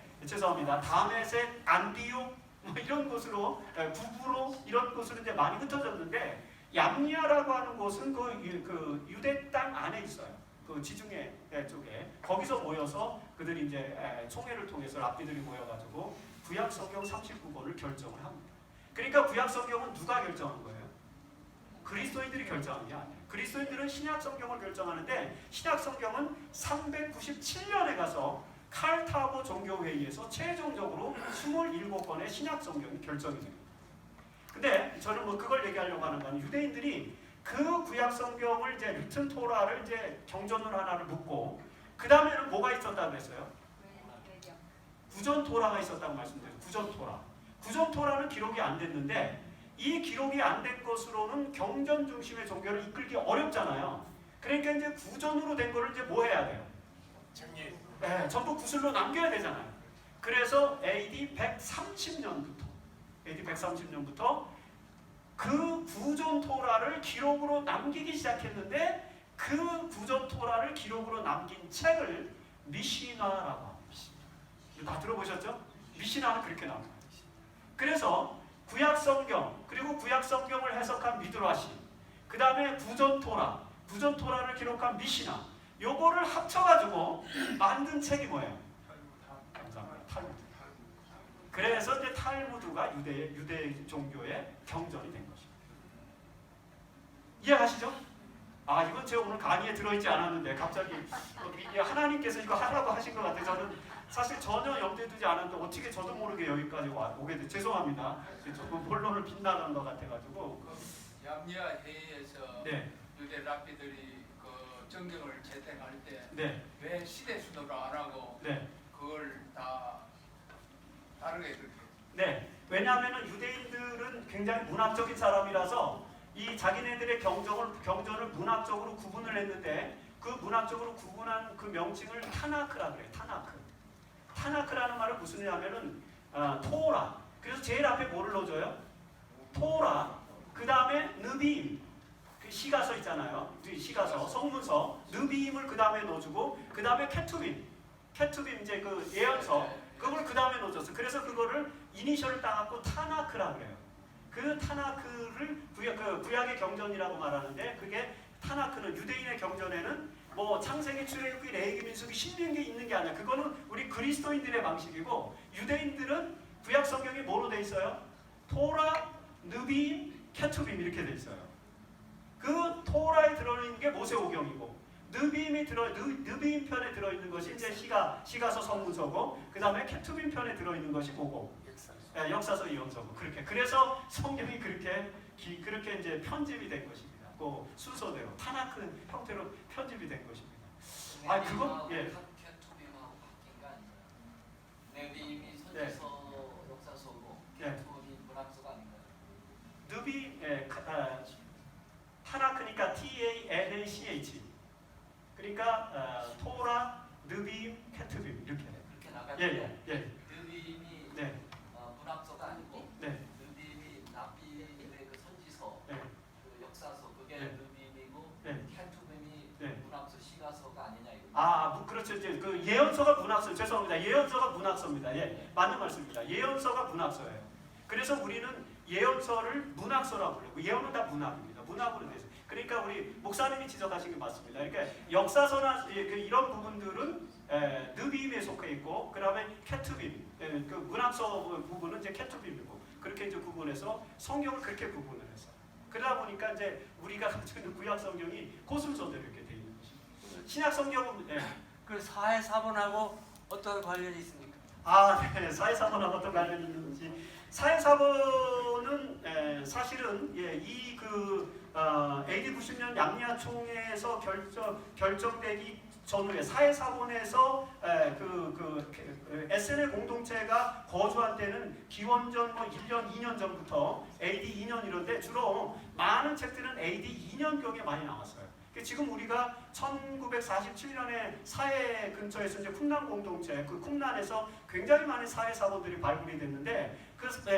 Speaker 1: 안디옥 뭐 이런 곳으로 북부로 이런 곳으로 이제 많이 흩어졌는데 얌니아라고 하는 곳은 그 유대 땅 안에 있어요. 그 지중해 쪽에 거기서 모여서 그들이 이제 총회를 통해서 랍비들이 모여가지고 구약 성경 39권을 결정을 합니다. 그러니까 구약 성경은 누가 결정한 거예요? 그리스도인들이 결정한 게 아니에요. 그리스도인들은 신약 성경을 결정하는데 신약 성경은 397년에 가서 칼타고 종교회의에서 최종적으로 27권의 신약 성경이 결정이 됩니다. 근데 저는 뭐 그걸 얘기하려고 하는 건 유대인들이 그 구약 성경을 이제 리튼 토라를 이제 경전을 하나를 묻고 그 다음에는 뭐가 있었다고 그랬어요? 구전 토라가 있었다고 말씀드렸어요. 구전 토라는 기록이 안 됐는데 이 기록이 안 된 것으로는 경전 중심의 종교를 이끌기 어렵잖아요. 그러니까 이제 구전으로 된 거를 이제 뭐 해야 돼요?
Speaker 2: 정리.
Speaker 1: 네, 전부 구술로 남겨야 되잖아요. 그래서 AD 130년부터 그 구전 토라를 기록으로 남기기 시작했는데 그 구전 토라를 기록으로 남긴 책을 미시나라고 합니다. 이거 다 들어보셨죠? 미시나는 그렇게 나옵니다. 그래서 구약 성경 그리고 구약 성경을 해석한 미드라시, 그 다음에 구전 토라를 기록한 미시나, 요거를 합쳐가지고 만든 책이 뭐예요? 감사합니다. 탈무드. 그래서 이제 탈무드가 유대 종교의 경전이 된 것입니다. 이해하시죠? 아, 이건 제가 오늘 강의에 들어있지 않았는데 갑자기 하나님께서 이거 하라고 하신 것 같아요. 저는 사실 전혀 염두에 두지 않았는데 어떻게 저도 모르게 여기까지 오게 돼. 죄송합니다. 조금 본론을 빗나간 것 같아가지고.
Speaker 5: 얌니아 회의에서
Speaker 1: 네.
Speaker 5: 유대 랍비들이 그 정경을 채택할 때 왜
Speaker 1: 네.
Speaker 5: 시대 순으로 안 하고
Speaker 1: 네.
Speaker 5: 그걸 다 다르게 그렇게
Speaker 1: 네. 왜냐하면 유대인들은 굉장히 문학적인 사람이라서 이 자기네들의 경전을 문학적으로 구분을 했는데 그 문학적으로 구분한 그 명칭을 타나크라 그래요. 타나크라는 말은 무슨 의미냐면은 토라. 그래서 제일 앞에 뭐를 넣어줘요? 토라. 그 다음에 느비임. 그 시가서 있잖아요. 시가서, 성문서. 느비임을 그 다음에 넣어주고 그 다음에 케투빔 이제 그 예언서. 그걸 그 다음에 넣어줬어. 그래서 그거를 이니셜을 따갖고 타나크라 그래요. 그 타나크를 구약의 경전이라고 말하는데 그게 타나크는 유대인의 경전에는 뭐 창세기, 출애굽기, 레위기, 민수기, 신명기 있는 게 아니야. 그거는 우리 그리스도인들의 방식이고 유대인들은 구약 성경이 뭐로 돼 있어요? 토라, 느비임, 케투빔 이렇게 돼 있어요. 그 토라에 들어있는 게 모세오경이고 느비임 편에 들어있는 것이 이제 시가서 성문서고 그 다음에 케투빔 편에 들어있는 것이 뭐고? 역사서 이언서고 그렇게. 그래서 성경이 그렇게 이제 편집이 된 것입니다. 그 순서대로 타나크 형태로 편집이 된 것입니다. 아 그거 예.
Speaker 6: 케투빔하고 바뀐 거 아닌가요? 네비임이 선지서 역사서고 케투빔이 문학서가 아닌가요?
Speaker 1: 느비 타나크니까 TANACH 그러니까 토라, 느비, 케투빔 이렇게
Speaker 6: 그렇게 나가는데
Speaker 1: 예.
Speaker 6: 네비임이
Speaker 1: 네.
Speaker 6: 문학서가 아니고
Speaker 1: 네.
Speaker 6: 느비임이 납비의 그 선지서,
Speaker 1: 네.
Speaker 6: 그 역사서 그게
Speaker 1: 네.
Speaker 6: 느비임이고
Speaker 1: 네.
Speaker 6: 케투빔이
Speaker 1: 네.
Speaker 6: 문학서 시가서가 아니냐 이거.
Speaker 1: 그렇죠. 이제 그 예언서가 문학서. 죄송합니다. 예언서가 문학서입니다. 예, 맞는 말씀입니다. 예언서가 문학서예요. 그래서 우리는 예언서를 문학서라고 부르고 예언은 다 문학입니다. 문학으로 돼 있어요. 그러니까 우리 목사님이 지적하신 게 맞습니다. 그러니까 역사서나 이런 부분들은 느비임에 속해 있고, 그 다음에 케투빔, 그 문학서 부분은 이제 케투빔이고, 그렇게 이제 구분해서 성경을 그렇게 구분을 했어요. 그러다 보니까 이제 우리가 가지고 있는 구약 성경이 고순서대로 이렇게 돼 있는 것입니다. 신약 성경은
Speaker 4: 그 사회사본하고 어떤 관련이 있습니까?
Speaker 1: 네. 사회사본하고 어떤 관련이 있는지. 사회사본은 사실은 AD 90년 양리아 총회에서 결정되기 전후에 사회사본에서 SNL 공동체가 거주한 때는 기원전 1년, 2년 전부터 AD 2년 이런데 주로 많은 책들은 AD 2년경에 많이 나왔어요. 지금 우리가 1947년에 사회 근처에서 이제 쿰란 공동체, 그 쿰란에서 굉장히 많은 사회사본들이 발굴이 됐는데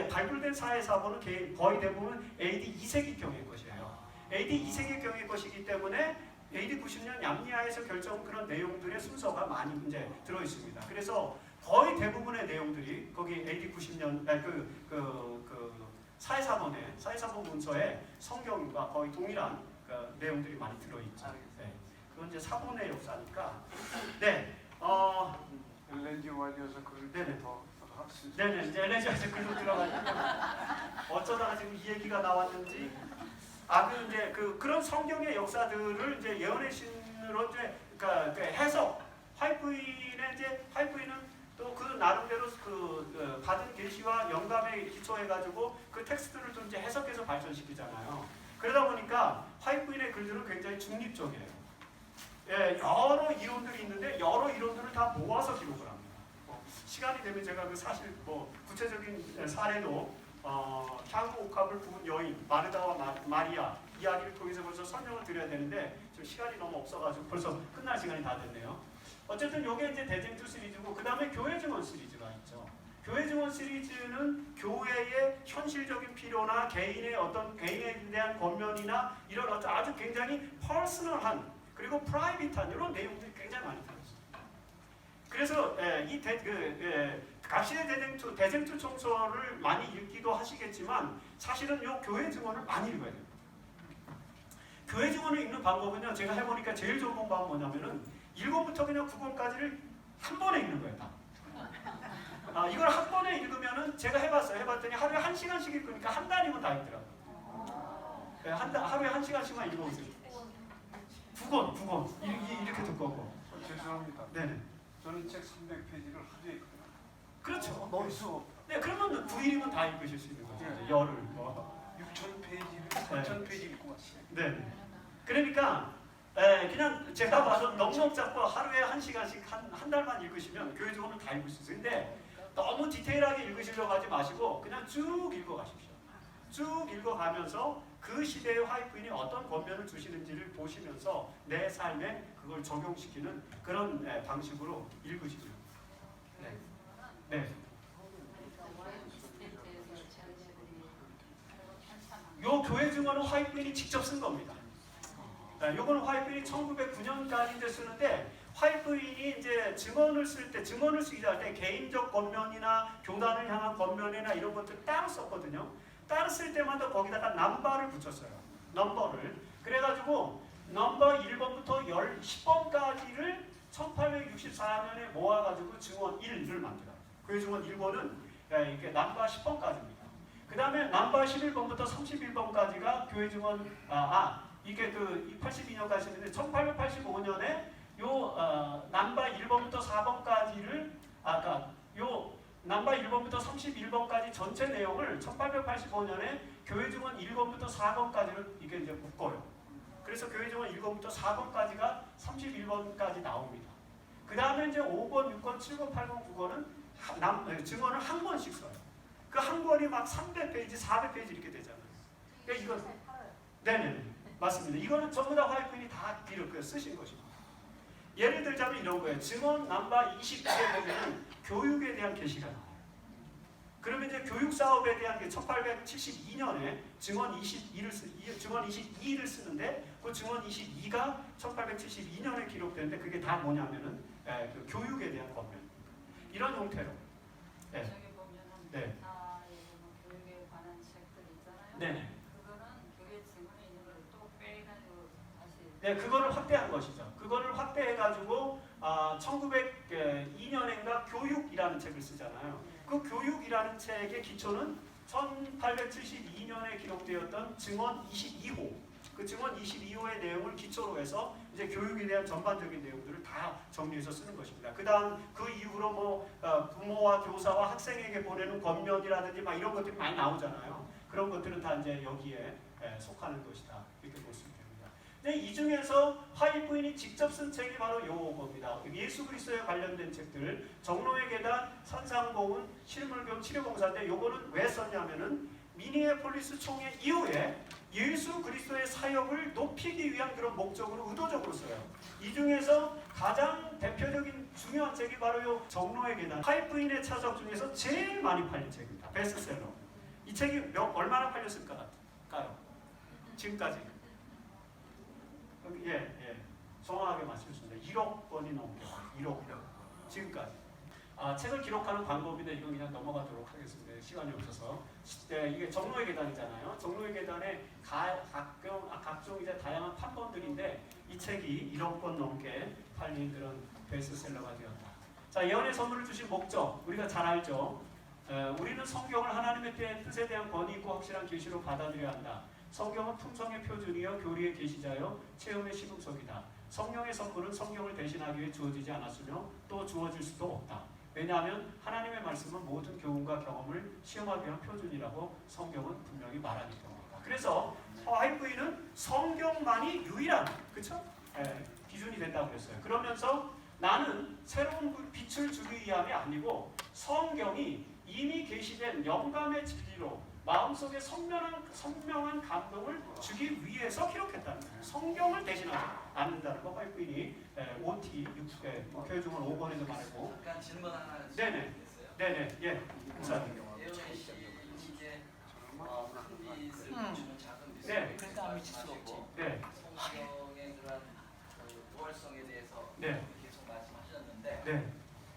Speaker 1: 발굴된 사회사본은 거의 대부분 AD 2세기경의 것이에요. AD 2세기경의 것이기 때문에 AD 90년 양리아에서 결정한 그런 내용들의 순서가 많이 이제 들어 있습니다. 그래서 거의 대부분의 내용들이 거기 AD 90년 사회사본 문서에 성경과 거의 동일한 내용들이 많이 들어 있죠. 네. 그건 이제 사본의 역사니까. 네.
Speaker 2: 엘렌지 와이드에서 그걸
Speaker 1: 네네.
Speaker 2: 더 할수 있어요.
Speaker 1: 네네. 이제 엘렌지에서 글로 들어가니까 어쩌다가 지금 이 얘기가 나왔는지. 이제 그런 성경의 역사들을 이제 예언의 신으로 이제 그 해석. 화이트인은 또 그 나름대로 받은 계시와 영감에 기초해 가지고 그 텍스트를 좀 이제 해석해서 발전시키잖아요. 그러다 보니까 화이트인의 글들은 굉장히 중립적이에요. 여러 이론들이 있는데 여러 이론들을 다 모아서 기록을 합니다. 시간이 되면 제가 사실 구체적인 사례도 향후 옥합을 부은 여인 마르다와 마리아 이야기를 통해서 벌써 설명을 드려야 되는데 지금 시간이 너무 없어가지고 벌써 끝날 시간이 다 됐네요. 어쨌든 이게 이제 대쟁투 시리즈고 그 다음에 교회 증언 시리즈가 있죠. 교회 증언 시리즈는 교회의 현실적인 필요나 개인에 대한 권면이나 이런 어떤 아주 굉장히 퍼스널한 그리고 프라이빗한 이런 내용들이 굉장히 많이 들어있습니다. 그래서 각시의 대쟁투 총서를 많이 읽기도 하시겠지만 사실은 이 교회 증언을 많이 읽어야 돼요. 교회 증언을 읽는 방법은요, 제가 해보니까 제일 좋은 방법은 뭐냐면은 1권부터 그냥 9권까지를 한 번에 읽는 거예요. 다. 이걸 한 번에 읽으면은 제가 해봤더니 하루에 1시간씩 읽으니까 한 달이면 다 읽더라고요. 하루에 1시간씩만 읽어보세요. 9권 이렇게 두꺼워.
Speaker 2: 죄송합니다.
Speaker 1: 네네.
Speaker 2: 저는 책 300페이지를 하루에 읽거든요.
Speaker 1: 그렇죠.
Speaker 2: 넣을 수 없다.
Speaker 1: 네, 그러면 9일이면 다 읽으실 수 있는 거죠.
Speaker 2: 네.
Speaker 1: 열흘
Speaker 2: 6,000페이지를 4,000페이지 읽고 왔어요.
Speaker 1: 네. 그러니까 그냥 제가 봐도 넉넉 잡고 하루에 1시간씩 한 달만 읽으시면 교회 증언을 다 읽을 수 있어요. 근데 너무 디테일하게 읽으시려고 하지 마시고 그냥 쭉 읽어가십시오. 쭉 읽어가면서 그 시대의 화이트인이 어떤 권면을 주시는지를 보시면서 내 삶에 그걸 적용시키는 그런 방식으로 읽으시고요. 네. 네. 요 교회 증언은 화이트인이 직접 쓴 겁니다. 요거는 화이트인이 1909년까지 이제 쓰는데 화이트인이 이제 증언을 쓰기 할 때 개인적 권면이나 교단을 향한 권면이나 이런 것들 따로 썼거든요. 따로 쓸 때마다 거기다가 넘버를 붙였어요. 넘버를. 그래가지고 넘버 1번부터 10번까지를 1864년에 모아가지고 증언 1을 만들어요. 그 증언 1번은 이게 넘버 10번까지입니다. 그 다음에 넘버 11번부터 31번까지가 교회 증언 이게 82년까지 있는데 1885년에 넘버 1번부터 4번까지를 넘버 1번부터 31번까지 전체 내용을 1885년에 교회 증언 1권부터 4권까지를 이게 이제 묶어요. 그래서 교회 증언 1권부터 4권까지가 31번까지 나옵니다. 그 다음에 이제 5권, 6권, 7권, 8권, 9권은 증언을 한 권씩 써요. 그 한 권이 막 300페이지, 400페이지 이렇게 되잖아요. 그러니까 이건 네네 맞습니다. 이거는 전부 다 화이트인이 다 이렇게 쓰신 것입니다. 예를 들자면 이런 거예요. 증언 넘버 20에 보면 교육에 대한 계시가 나와요. 그러면 이제 교육 사업에 대한 게 1872년에 증언 22를 쓰는데 그 증언 22가 1872년에 기록되는데 그게 다 뭐냐면은 그 교육에 대한 권면. 이런 형태로. 네.
Speaker 3: 저기 보면은
Speaker 1: 네.
Speaker 3: 교육에 관한 책들 있잖아요.
Speaker 1: 네.
Speaker 3: 그거는 교회 증언에 있는 걸 또 빼가지고 다시.
Speaker 1: 네, 그거를 확대한 것이죠. 그거를 확대해가지고 1902년인가 교육이라는 책을 쓰잖아요. 그 교육이라는 책의 기초는 1872년에 기록되었던 증언 22호, 그 증언 22호의 내용을 기초로 해서 이제 교육에 대한 전반적인 내용들을 다 정리해서 쓰는 것입니다. 그다음 그 이후로 뭐 부모와 교사와 학생에게 보내는 권면이라든지 막 이런 것들이 많이 나오잖아요. 그런 것들은 다 이제 여기에 속하는 것이다. 이렇게 볼 수 있습니다. 근데 이 중에서 화이트 부인이 직접 쓴 책이 바로 요겁니다. 예수 그리스도에 관련된 책들, 정로의 계단, 산상보훈, 실물교훈, 치료봉사인데 요거는 왜 썼냐면은 미니애폴리스 총회 이후에 예수 그리스도의 사역을 높이기 위한 그런 목적으로 의도적으로 써요. 이 중에서 가장 대표적인 중요한 책이 바로 요 정로의 계단, 화이트 부인의 차적 중에서 제일 많이 팔린 책입니다. 베스트셀러. 이 책이 얼마나 팔렸을까요? 지금까지. 예. 정확하게 맞추셨습니다. 1억 권이 넘게 1억 지금까지. 책을 기록하는 방법인데 이건 그냥 넘어가도록 하겠습니다. 시간이 없어서. 이게 정로의 계단이잖아요. 정로의 계단에 각종 이제 다양한 판본들인데 이 책이 1억 권 넘게 팔린 그런 베스트셀러가 되었다. 자, 예언의 선물을 주신 목적 우리가 잘 알죠. 우리는 성경을 하나님의 뜻에 대한 권위 있고 확실한 계시로 받아들여야 한다. 성경은 품성의 표준이요 교리의 계시자요 체험의 시금석이다. 성령의 선물은 성경을 대신하기 위해 주어지지 않았으며 또 주어질 수도 없다. 왜냐하면 하나님의 말씀은 모든 교훈과 경험을 시험하기 위한 표준이라고 성경은 분명히 말하기 때문입니다. 그래서 화이트 부인은 성경만이 유일한 기준이 된다고 그랬어요. 그러면서 나는 새로운 빛을 주기 위함이 아니고 성경이 이미 계시된 영감의 진리로 마음속에 선명한 감동을 주기 위해서 기록했다는 거예요. 성경을 대신하지 않는다는 거 화이트 부인이 OT 교회중원 5번에도 말했고.
Speaker 6: 잠깐 질문 하나
Speaker 1: 네네.
Speaker 6: 드리겠어요?
Speaker 1: 네네. 예. 목사님.
Speaker 6: 예언의 시인이 이제 큰 빛을 주는 작은 빛을
Speaker 1: 네.
Speaker 4: 그러니까 미칠 수 없지.
Speaker 1: 네.
Speaker 6: 성경의 그런 부활성에 대해서
Speaker 1: 네.
Speaker 6: 계속 말씀하셨는데
Speaker 1: 네.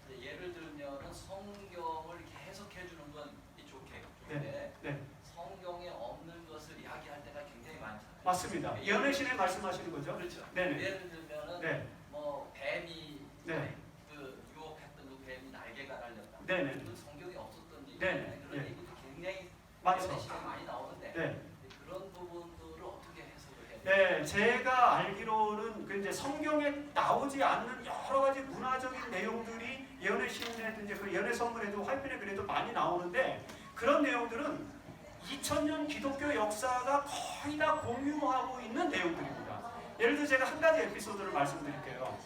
Speaker 6: 이제 예를 들면은 성경을 이렇게 해석해 주는 건 좋은데
Speaker 1: 네.
Speaker 6: 성경에 없는 것을 이야기할 때가 굉장히 많잖아요.
Speaker 1: 맞습니다. 예언의 신에 말씀하시는 거죠?
Speaker 6: 그렇죠.
Speaker 1: 네네.
Speaker 6: 예를 들면은
Speaker 1: 네.
Speaker 6: 뭐 뱀이
Speaker 1: 네.
Speaker 6: 그 유혹했던 그 뱀이 날개가 달렸다.
Speaker 1: 네네.
Speaker 6: 그 성경에 없었던 얘기.
Speaker 1: 네네.
Speaker 6: 그런
Speaker 1: 네.
Speaker 6: 얘기도 굉장히
Speaker 1: 맞죠.
Speaker 6: 예언의 시간에 많이 나오는데
Speaker 1: 네.
Speaker 6: 그런 부분들을 어떻게 해석을 해야 돼요?
Speaker 1: 네, 제가 알기로는 그 이제 성경에 나오지 않는 여러 가지 문화적인 내용들이 예언의 신에든지 그 예언의 선물에도 화이트에 그래도 많이 나오는데 그런 내용들은 2000년 기독교 역사가 거의 다 공유하고 있는 내용들입니다. 예를 들어 제가 한 가지 에피소드를 말씀드릴게요.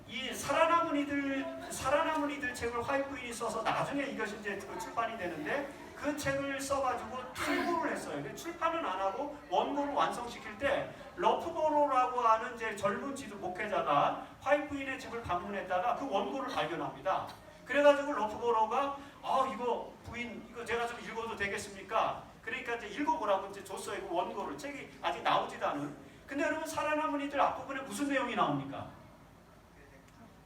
Speaker 1: 이 살아남은 이들 책을 화이트 부인이 써서 나중에 이것이 이제 출판이 되는데 그 책을 써가지고 출고를 했어요. 근데 출판은 안 하고 원고를 완성시킬 때 러프보로라고 하는 이제 젊은 지도 목회자가 화이트 부인의 집을 방문했다가 그 원고를 발견합니다. 그래가지고 러프보로가 이거 부인 이거 제가 좀 읽어도 되겠습니까? 그러니까 이제 읽어보라고 이제 줬어요. 그 원고를. 책이 아직 나오지도 않은. 근데 여러분 살아남은 이들 앞부분에 무슨 내용이 나옵니까?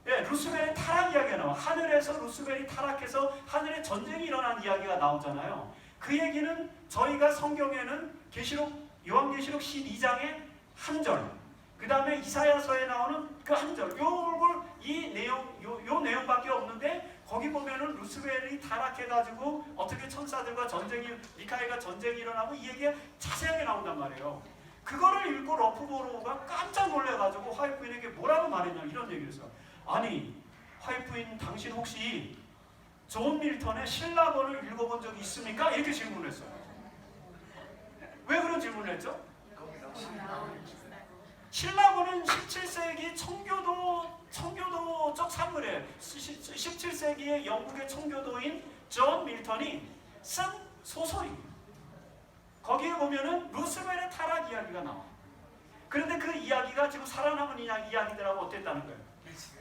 Speaker 1: 예, 루스벨의 타락 이야기가 나와. 하늘에서 루스벨이 타락해서 하늘에 전쟁이 일어난 이야기가 나오잖아요. 그 얘기는 저희가 성경에는 요한계시록 12장의 한 절, 그 다음에 이사야서에 나오는 그 한 절, 요 내용밖에 없는데 거기 보면은 루스벨이 타락해가지고 어떻게 천사들과 미카엘과 전쟁이 일어나고 이 얘기가 자세하게 나온단 말이에요. 그거를 읽고 러프보로가 깜짝 놀래가지고 화이트 부인에게 뭐라고 말했냐 이런 얘기를 했어요. 아니 화이트 부인 당신 혹시 존 밀턴의 신라본을 읽어본 적이 있습니까? 이렇게 질문했어요. 왜 그런 질문을 했죠? 신라본은 17세기 청교도적 산물이에요. 17세기의 영국의 청교도인 존 밀턴이 쓴 소설이에요. 거기에 보면은 루스벨의 타락 이야기가 나와. 그런데 그 이야기가 지금 살아남은 이야기들하고 어땠다는 거예요?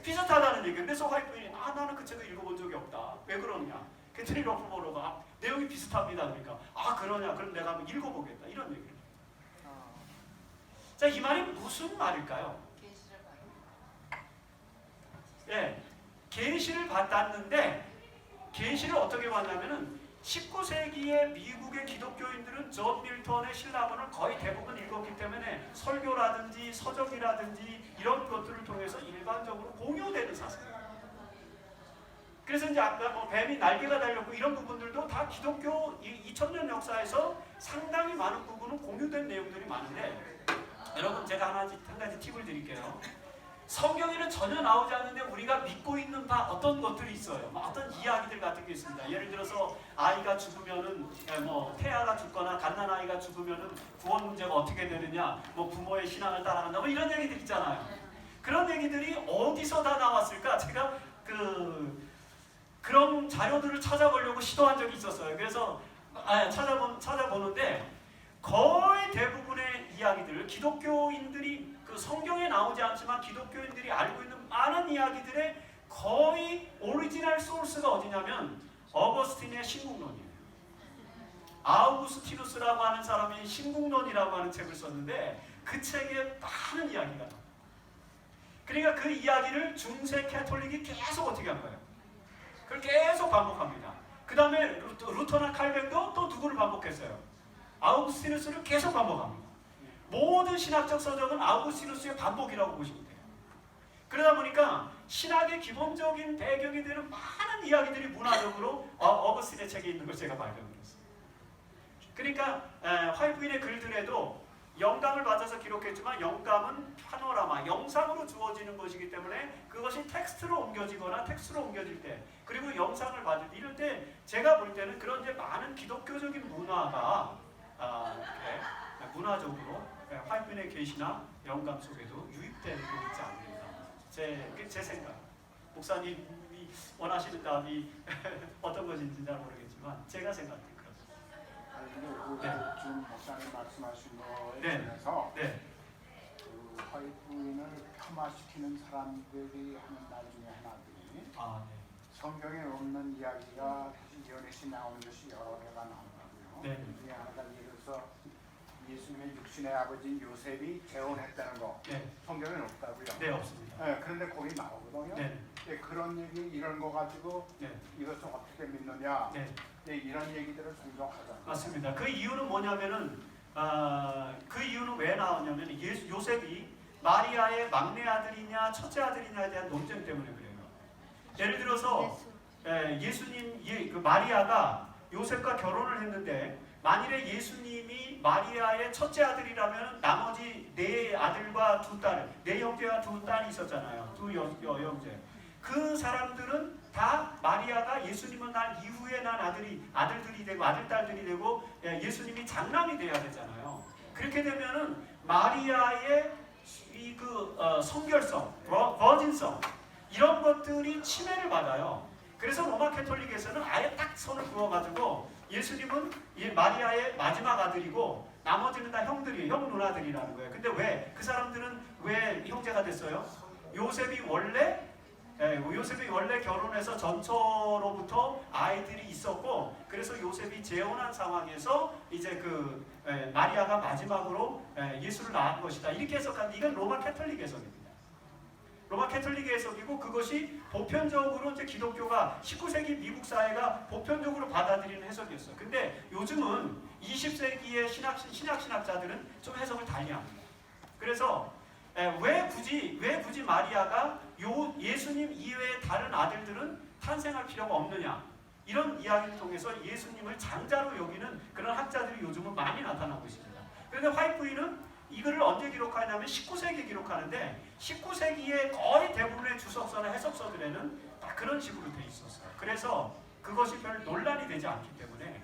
Speaker 1: 비슷하다는 얘기예요. 그래서 화이트 부인이 나는 그 책을 읽어본 적이 없다. 왜 그러냐? 캐트린 러프보로가 내용이 비슷합니다. 그러니까 그러냐? 그럼 내가 한번 읽어보겠다. 이런 얘기를. 자, 이 말이 무슨 말일까요?
Speaker 3: 계시를 받은.
Speaker 1: 예, 계시를 받았는데 계시를 어떻게 받냐면은 19세기의 미국의 기독교인들은 존 밀턴의 신라본을 거의 대부분 읽었기 때문에 설교라든지 서적이라든지 이런 것들을 통해서 일반적으로 공유되는 사상이에요. 그래서 이제 아까 뭐 뱀이 날개가 달렸고 이런 부분들도 다 기독교 2000년 역사에서 상당히 많은 부분은 공유된 내용들이 많은데, 여러분 제가 한 가지 팁을 드릴게요. 성경에는 전혀 나오지 않는데 우리가 믿고 있는 바 어떤 것들이 있어요. 어떤 이야기들 같은 게 있습니다. 예를 들어서 아이가 죽으면은 뭐 태아가 죽거나 갓난아이가 죽으면은 구원 문제가 어떻게 되느냐, 뭐 부모의 신앙을 따라간다, 뭐 이런 얘기들 있잖아요. 그런 얘기들이 어디서 다 나왔을까? 제가 그런 자료들을 찾아보려고 시도한 적이 있었어요. 그래서 찾아보는데 거의 대부분의 이야기들을 기독교인들이 성경에 나오지 않지만 기독교인들이 알고 있는 많은 이야기들의 거의 오리지널 소스가 어디냐면 어거스틴의 신국론이에요. 아우구스티누스라고 하는 사람이 신국론이라고 하는 책을 썼는데 그 책에 많은 이야기가 나와요. 그러니까 그 이야기를 중세 캐톨릭이 계속 어떻게 한 거예요? 그걸 계속 반복합니다. 그 다음에 루터나 칼뱅도 또 누구를 반복했어요? 아우구스티누스를 계속 반복합니다. 모든 신학적 서적은 아우구스티누스의 반복이라고 보시면 돼요. 그러다 보니까 신학의 기본적인 배경이 되는 많은 이야기들이 문화적으로 어거스틴의 책에 있는 걸 제가 발견했어요. 그러니까 화이트인의 글들에도 영감을 받아서 기록했지만 영감은 파노라마, 영상으로 주어지는 것이기 때문에 그것이 텍스트로 옮겨지거나 텍스트로 옮겨질 때, 그리고 영상을 받을 때, 이럴 때 제가 볼 때는 그런 이제 많은 기독교적인 문화가 이렇게 문화적으로 화이트인의 계시나 영감 속에도 유입되고 있지 않는가. 제 생각. 목사님이 원하시는 답이 어떤 것인지 잘 모르겠지만 제가 생각할 때
Speaker 2: 그런데 지금 목사님 말씀하신 거에
Speaker 1: 네.
Speaker 2: 대해서
Speaker 1: 네.
Speaker 2: 그 화이트인을 폄하시키는 사람들이 하는 말 중에 하나들이
Speaker 1: 네.
Speaker 2: 성경에 없는 이야기가 사실 연애시 나오는 것이 여러 개가 나오고요.
Speaker 1: 네.
Speaker 2: 그 중에 하나가 예를 들어서 예수님의 육신의 아버지인 요셉이 재혼했다는 거,
Speaker 1: 네.
Speaker 2: 성경에는 없다고요.
Speaker 1: 네, 없습니다.
Speaker 2: 네, 그런데 거기 나오거든요.
Speaker 1: 네.
Speaker 2: 네, 그런 얘기 이런 거 가지고
Speaker 1: 네.
Speaker 2: 이것을 어떻게 믿느냐,
Speaker 1: 네.
Speaker 2: 네, 이런 얘기들을 종종 하잖아요.
Speaker 1: 맞습니다. 그 이유는 뭐냐면은 그 이유는 왜 나왔냐면 요셉이 마리아의 막내 아들이냐 첫째 아들이냐에 대한 논쟁 때문에 그래요. 예를 들어서 예수님 그 마리아가 요셉과 결혼을 했는데 만일에 예수님이 마리아의 첫째 아들이라면 나머지 네 아들과 두 딸, 네 형제와 두 딸이 있었잖아요. 두 형제. 그 사람들은 다 마리아가 예수님은 난 이후에 난 아들들이 되고 아들딸들이 되고 예수님이 장남이 돼야 되잖아요. 그렇게 되면은 마리아의 성결성, 버진성 이런 것들이 침해를 받아요. 그래서 로마 캐톨릭에서는 아예 딱 선을 그어가지고 예수님은 마리아의 마지막 아들이고 나머지는 다 형들이에요. 형 누나들이라는 거예요. 근데 왜 그 사람들은 왜 형제가 됐어요? 요셉이 원래 결혼해서 전처로부터 아이들이 있었고, 그래서 요셉이 재혼한 상황에서 이제 마리아가 마지막으로 예수를 낳은 것이다. 이렇게 해석하는데 이건 로마 캐톨릭 해석입니다. 로마 캐톨릭 해석이고 그것이 보편적으로 이제 기독교가 19세기 미국 사회가 보편적으로 받아들이는 해석이었어요. 근데 요즘은 20세기의 신학자들은 좀 해석을 달리합니다. 그래서 왜 굳이 마리아가 예수님 이외의 다른 아들들은 탄생할 필요가 없느냐, 이런 이야기를 통해서 예수님을 장자로 여기는 그런 학자들이 요즘은 많이 나타나고 있습니다. 그런데 화이트인은 이거를 언제 기록하냐면 19세기에 기록하는데 19세기의 거의 대부분의 주석서나 해석서들에는 딱 그런 식으로 돼 있었어요. 그래서 그것이 별 논란이 되지 않기 때문에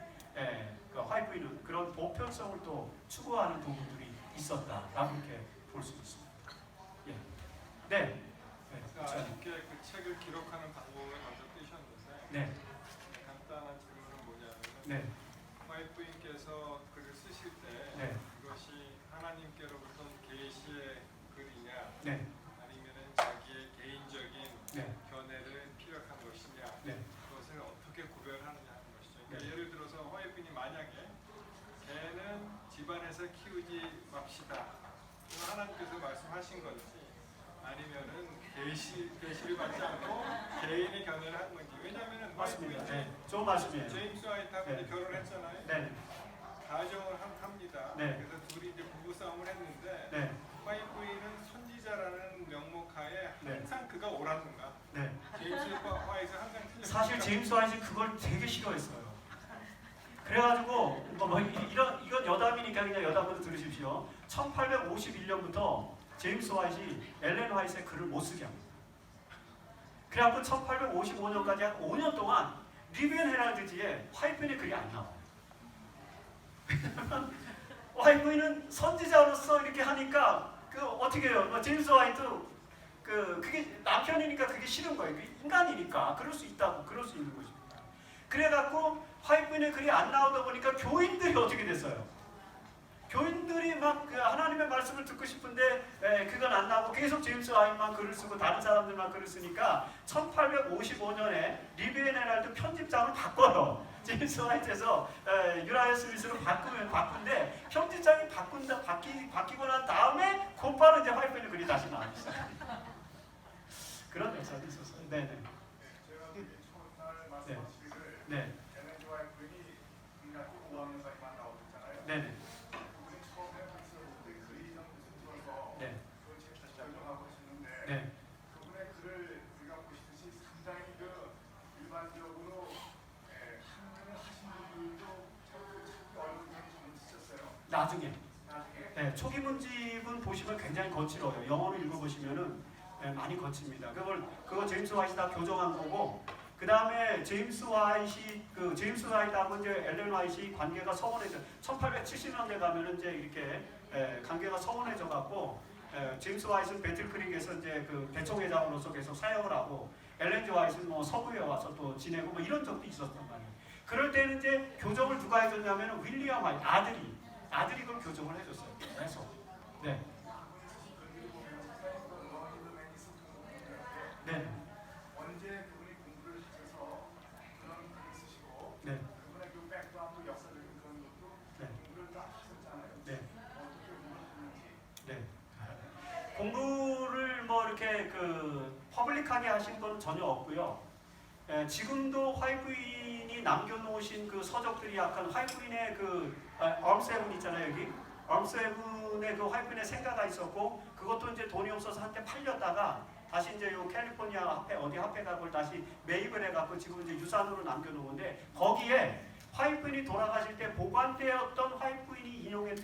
Speaker 1: 화이트인은 그런 보편성을 또 추구하는 부분들이 있었다라고 이렇게 볼 수 있습니다. 예. 네.
Speaker 7: 이렇게 그 책을 기록하는 방법을 먼저 뜨셨는데
Speaker 1: 네.
Speaker 7: 간단한 질문은 뭐냐면
Speaker 1: 네.
Speaker 7: 화이트인께서 글을 쓰실 때
Speaker 1: 네.
Speaker 7: 그것이 하나님께로부터 계시의 글이냐
Speaker 1: 네.
Speaker 7: 아니면은 자기의 개인적인
Speaker 1: 네.
Speaker 7: 견해를 피력한 것이냐
Speaker 1: 네.
Speaker 7: 그것을 어떻게 구별하느냐 하는 것이죠. 그러니까
Speaker 1: 네.
Speaker 7: 예를 들어서 화이트인이 만약에 개는 집안에서 키우지 맙시다. 하나님께서 말씀하신 건지 아니면은 계시를 받지 않고 개인의 견해를 한 건지. 왜냐하면은
Speaker 1: 맞습니다. 네. 좋은 말씀이에요.
Speaker 7: 제임스 화이트하고
Speaker 1: 네.
Speaker 7: 결혼했잖아요.
Speaker 1: 네.
Speaker 7: 가정을 합니다.
Speaker 1: 네.
Speaker 7: 그래서 둘이 이제 부부 싸움을 했는데
Speaker 1: 네.
Speaker 7: 화이트는 선지자라는 명목하에
Speaker 1: 네.
Speaker 7: 항상 그가 옳았는가?
Speaker 1: 네.
Speaker 7: 제임스 화이트 항상 틀렸는가?
Speaker 1: 사실 제임스 화이트 그걸 되게 싫어했어요. 그래가지고 이건 여담이니까 그냥 여담으로 들으십시오. 1851년부터 제임스 화이트이 엘렌 화이트의 글을 못 쓰게 합니다. 그래갖고 1855년까지 한 5년 동안 리비언 헤럴드지에 화이트의 글이 안 나와요. 화이트는 선지자로서 이렇게 하니까 어떻게 해요? 제임스 화이트 그게 남편이니까 그게 싫은 거예요. 인간이니까 그럴 수 있다고 그럴 수 있는 것입니다. 그래갖고 화이트의 글이 안 나오다 보니까 교인들이 어떻게 됐어요? 교인들이 막 하나님의 말씀을 듣고 싶은데 그건 안 나오고 계속 제임스 화이트만 글을 쓰고 다른 사람들만 글을 쓰니까 1855년에 리비언 헤럴드 편집장을 바꿔요. 제임스 화이트에서 유라이어 스미스로 바꾼데 편집장이 바뀌고 난 다음에 곧바로 이제 화이트의 글이 다시 나왔어요. 그런 역사도 있었어요. 네네.
Speaker 2: 제가 처음날 말씀하시기를
Speaker 1: 네.
Speaker 2: 엘렌 화이트이 중학교 5학년까지만 나오셨잖아요.
Speaker 1: 네네.
Speaker 2: 그분이 처음에 벌써부터 글이 좀 들어서
Speaker 1: 네.
Speaker 2: 그걸 다시 적용하고 있었는데
Speaker 1: 네.
Speaker 2: 그분의 글을 우리가 보시듯이 상당히 일반적으로 한글을 하신 분들도 참 어려운 점이 좀 있었어요.
Speaker 1: 나중에.
Speaker 2: 나중에
Speaker 1: 네, 초기 문집은 보시면 굉장히 거칠어요. 영어를 읽어보시면은 많이 거칩니다. 그거 제임스 화이트 다 교정한 거고, 그 다음에 제임스 화이트하고 이제 엘렌 화이트 관계가 서운해져. 1870년대 가면은 이제 이렇게 관계가 서운해져 갖고 제임스 화이트는 배틀크릭에서 이제 대총회장으로서 계속 사역을 하고, 엘렌 화이트는 뭐 서부에 와서 또 지내고 뭐 이런 적도 있었단 말이에요. 그럴 때는 이제 교정을 누가 해줬냐면 윌리엄 화이트 아들이 그걸 교정을 해줬어요. 그래서 네. 네.
Speaker 2: 언제 그분이 공부를 하셔서 그런 글을 쓰시고
Speaker 1: 네.
Speaker 2: 그분의 그 백그라운드 역사적인 그런 것도
Speaker 1: 네.
Speaker 2: 공부를 다 하셨잖아요.
Speaker 1: 네.
Speaker 2: 어떻게 공부하셨는지.
Speaker 1: 네. 공부를 뭐 이렇게 퍼블릭하게 하신 건 전혀 없고요. 지금도 화이트인이 남겨놓으신 그 서적들이 약간 화이트인의 얼세븐 있잖아요. 여기 얼세븐의 화이트인의 생가가 있었고, 그것도 이제 돈이 없어서 한때 팔렸다가 다시 이제 요 캘리포니아 화폐가 그걸 다시 매입을 해갖고 지금 이제 유산으로 남겨놓은데, 거기에 화이트인이 돌아가실 때 보관되었던 화이트인이 인용한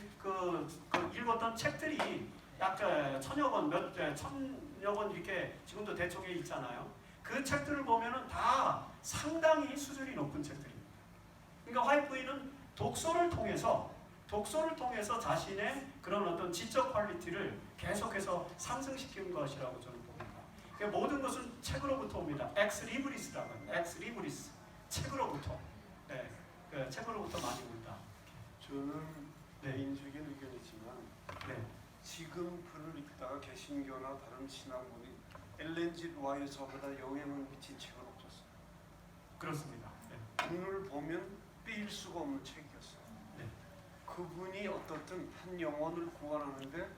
Speaker 1: 읽었던 책들이 약 천여 권 이렇게 지금도 대총에 있잖아요. 그 책들을 보면은 다 상당히 수준이 높은 책들입니다. 그러니까 화이트인은 독서를 통해서 자신의 그런 어떤 지적 퀄리티를 계속해서 상승시키는 것이라고 저는 봅니다. 그러니까 모든 것은 책으로부터 옵니다. 엑스 리브리스라고 합니다. 엑스 리브리스. 책으로부터. 네, 책으로부터 많이 온다.
Speaker 8: 저는
Speaker 1: 네.
Speaker 8: 개인적인 의견이지만
Speaker 1: 네.
Speaker 8: 지금 글을 읽다가 개신교나 다른 신앙문이 엘렌 G 화이트보다 영향을 미친 책은 없었어요.
Speaker 1: 그렇습니다. 네.
Speaker 8: 눈을 보면 빼일 수가 없는 책이었어요.
Speaker 1: 네.
Speaker 8: 그분이 어떻든 한 영혼을 구원하는데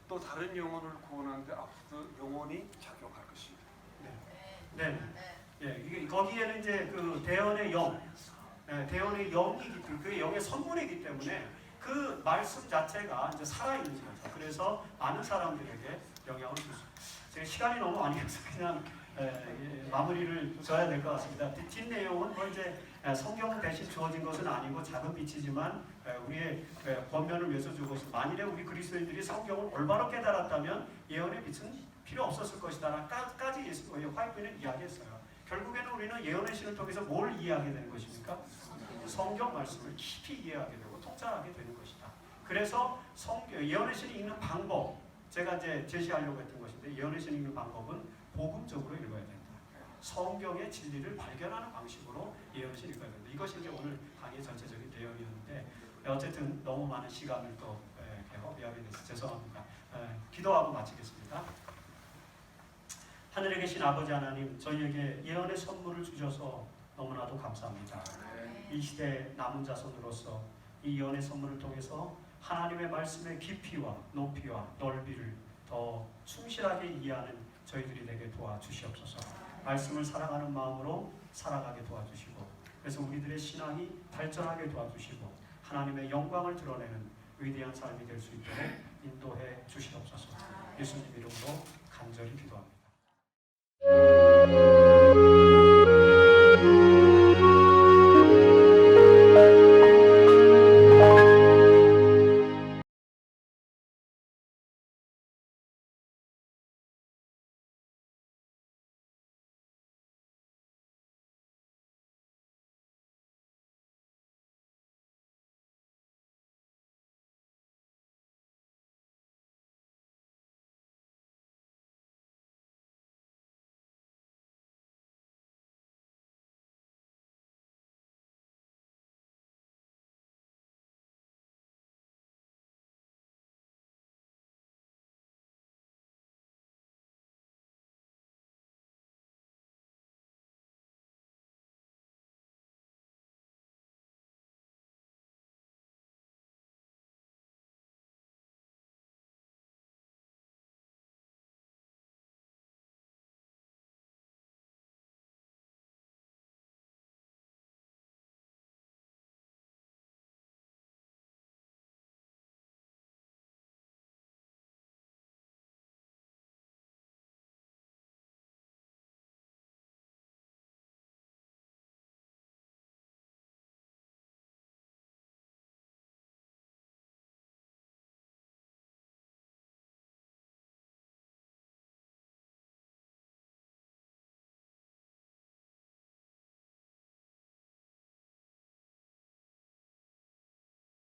Speaker 8: 또 다른 영혼을 구원하는데 앞으로 영혼이 작용할 것입니다.
Speaker 1: 네. 이게 거기에는 이제 대언의 영, 대언의 영이기 때문에 그 영의 선물이기 때문에 그 말씀 자체가 이제 살아있는 거죠. 그래서 많은 사람들에게 영향을 줄 수 있어요. 제가 시간이 너무 많이 가서 그냥 마무리를 져야 될 것 같습니다. 뒷내용은 뭐 이제 성경 대신 주어진 것은 아니고 작은 빛이지만 우리의 권면을 위해서 주고 있습니다. 만일에 우리 그리스도인들이 성경을 올바로 깨달았다면 예언의 빛은 필요 없었을 것이다라까지 화이트는 이야기했어요. 결국에는 우리는 예언의 신을 통해서 뭘 이해하게 되는 것입니까? 성경 말씀을 깊이 이해하게 되고 통찰하게 되는 것이다. 그래서 예언의 신을 읽는 방법, 제가 이제 제시하려고 했던 것인데, 예언의 신을 읽는 방법은 복음적으로 읽어야 된다. 성경의 진리를 발견하는 방식으로 예언의 신을 읽어야 된다. 이것이 이제 오늘 강의 전체적인 내용이었는데, 어쨌든 너무 많은 시간을 또 허비하게 돼서 죄송합니다. 기도하고 마치겠습니다. 하늘에 계신 아버지 하나님, 저희에게 예언의 선물을 주셔서 너무나도 감사합니다. 이 시대 남은 자손으로서 이 예언의 선물을 통해서 하나님의 말씀의 깊이와 높이와 넓이를 더 충실하게 이해하는 저희들이 되게 도와주시옵소서. 말씀을 사랑하는 마음으로 살아가게 도와주시고, 그래서 우리들의 신앙이 발전하게 도와주시고 하나님의 영광을 드러내는 위대한 삶이 될 수 있도록 인도해 주시옵소서. 예수님 이름으로 간절히 기도합니다.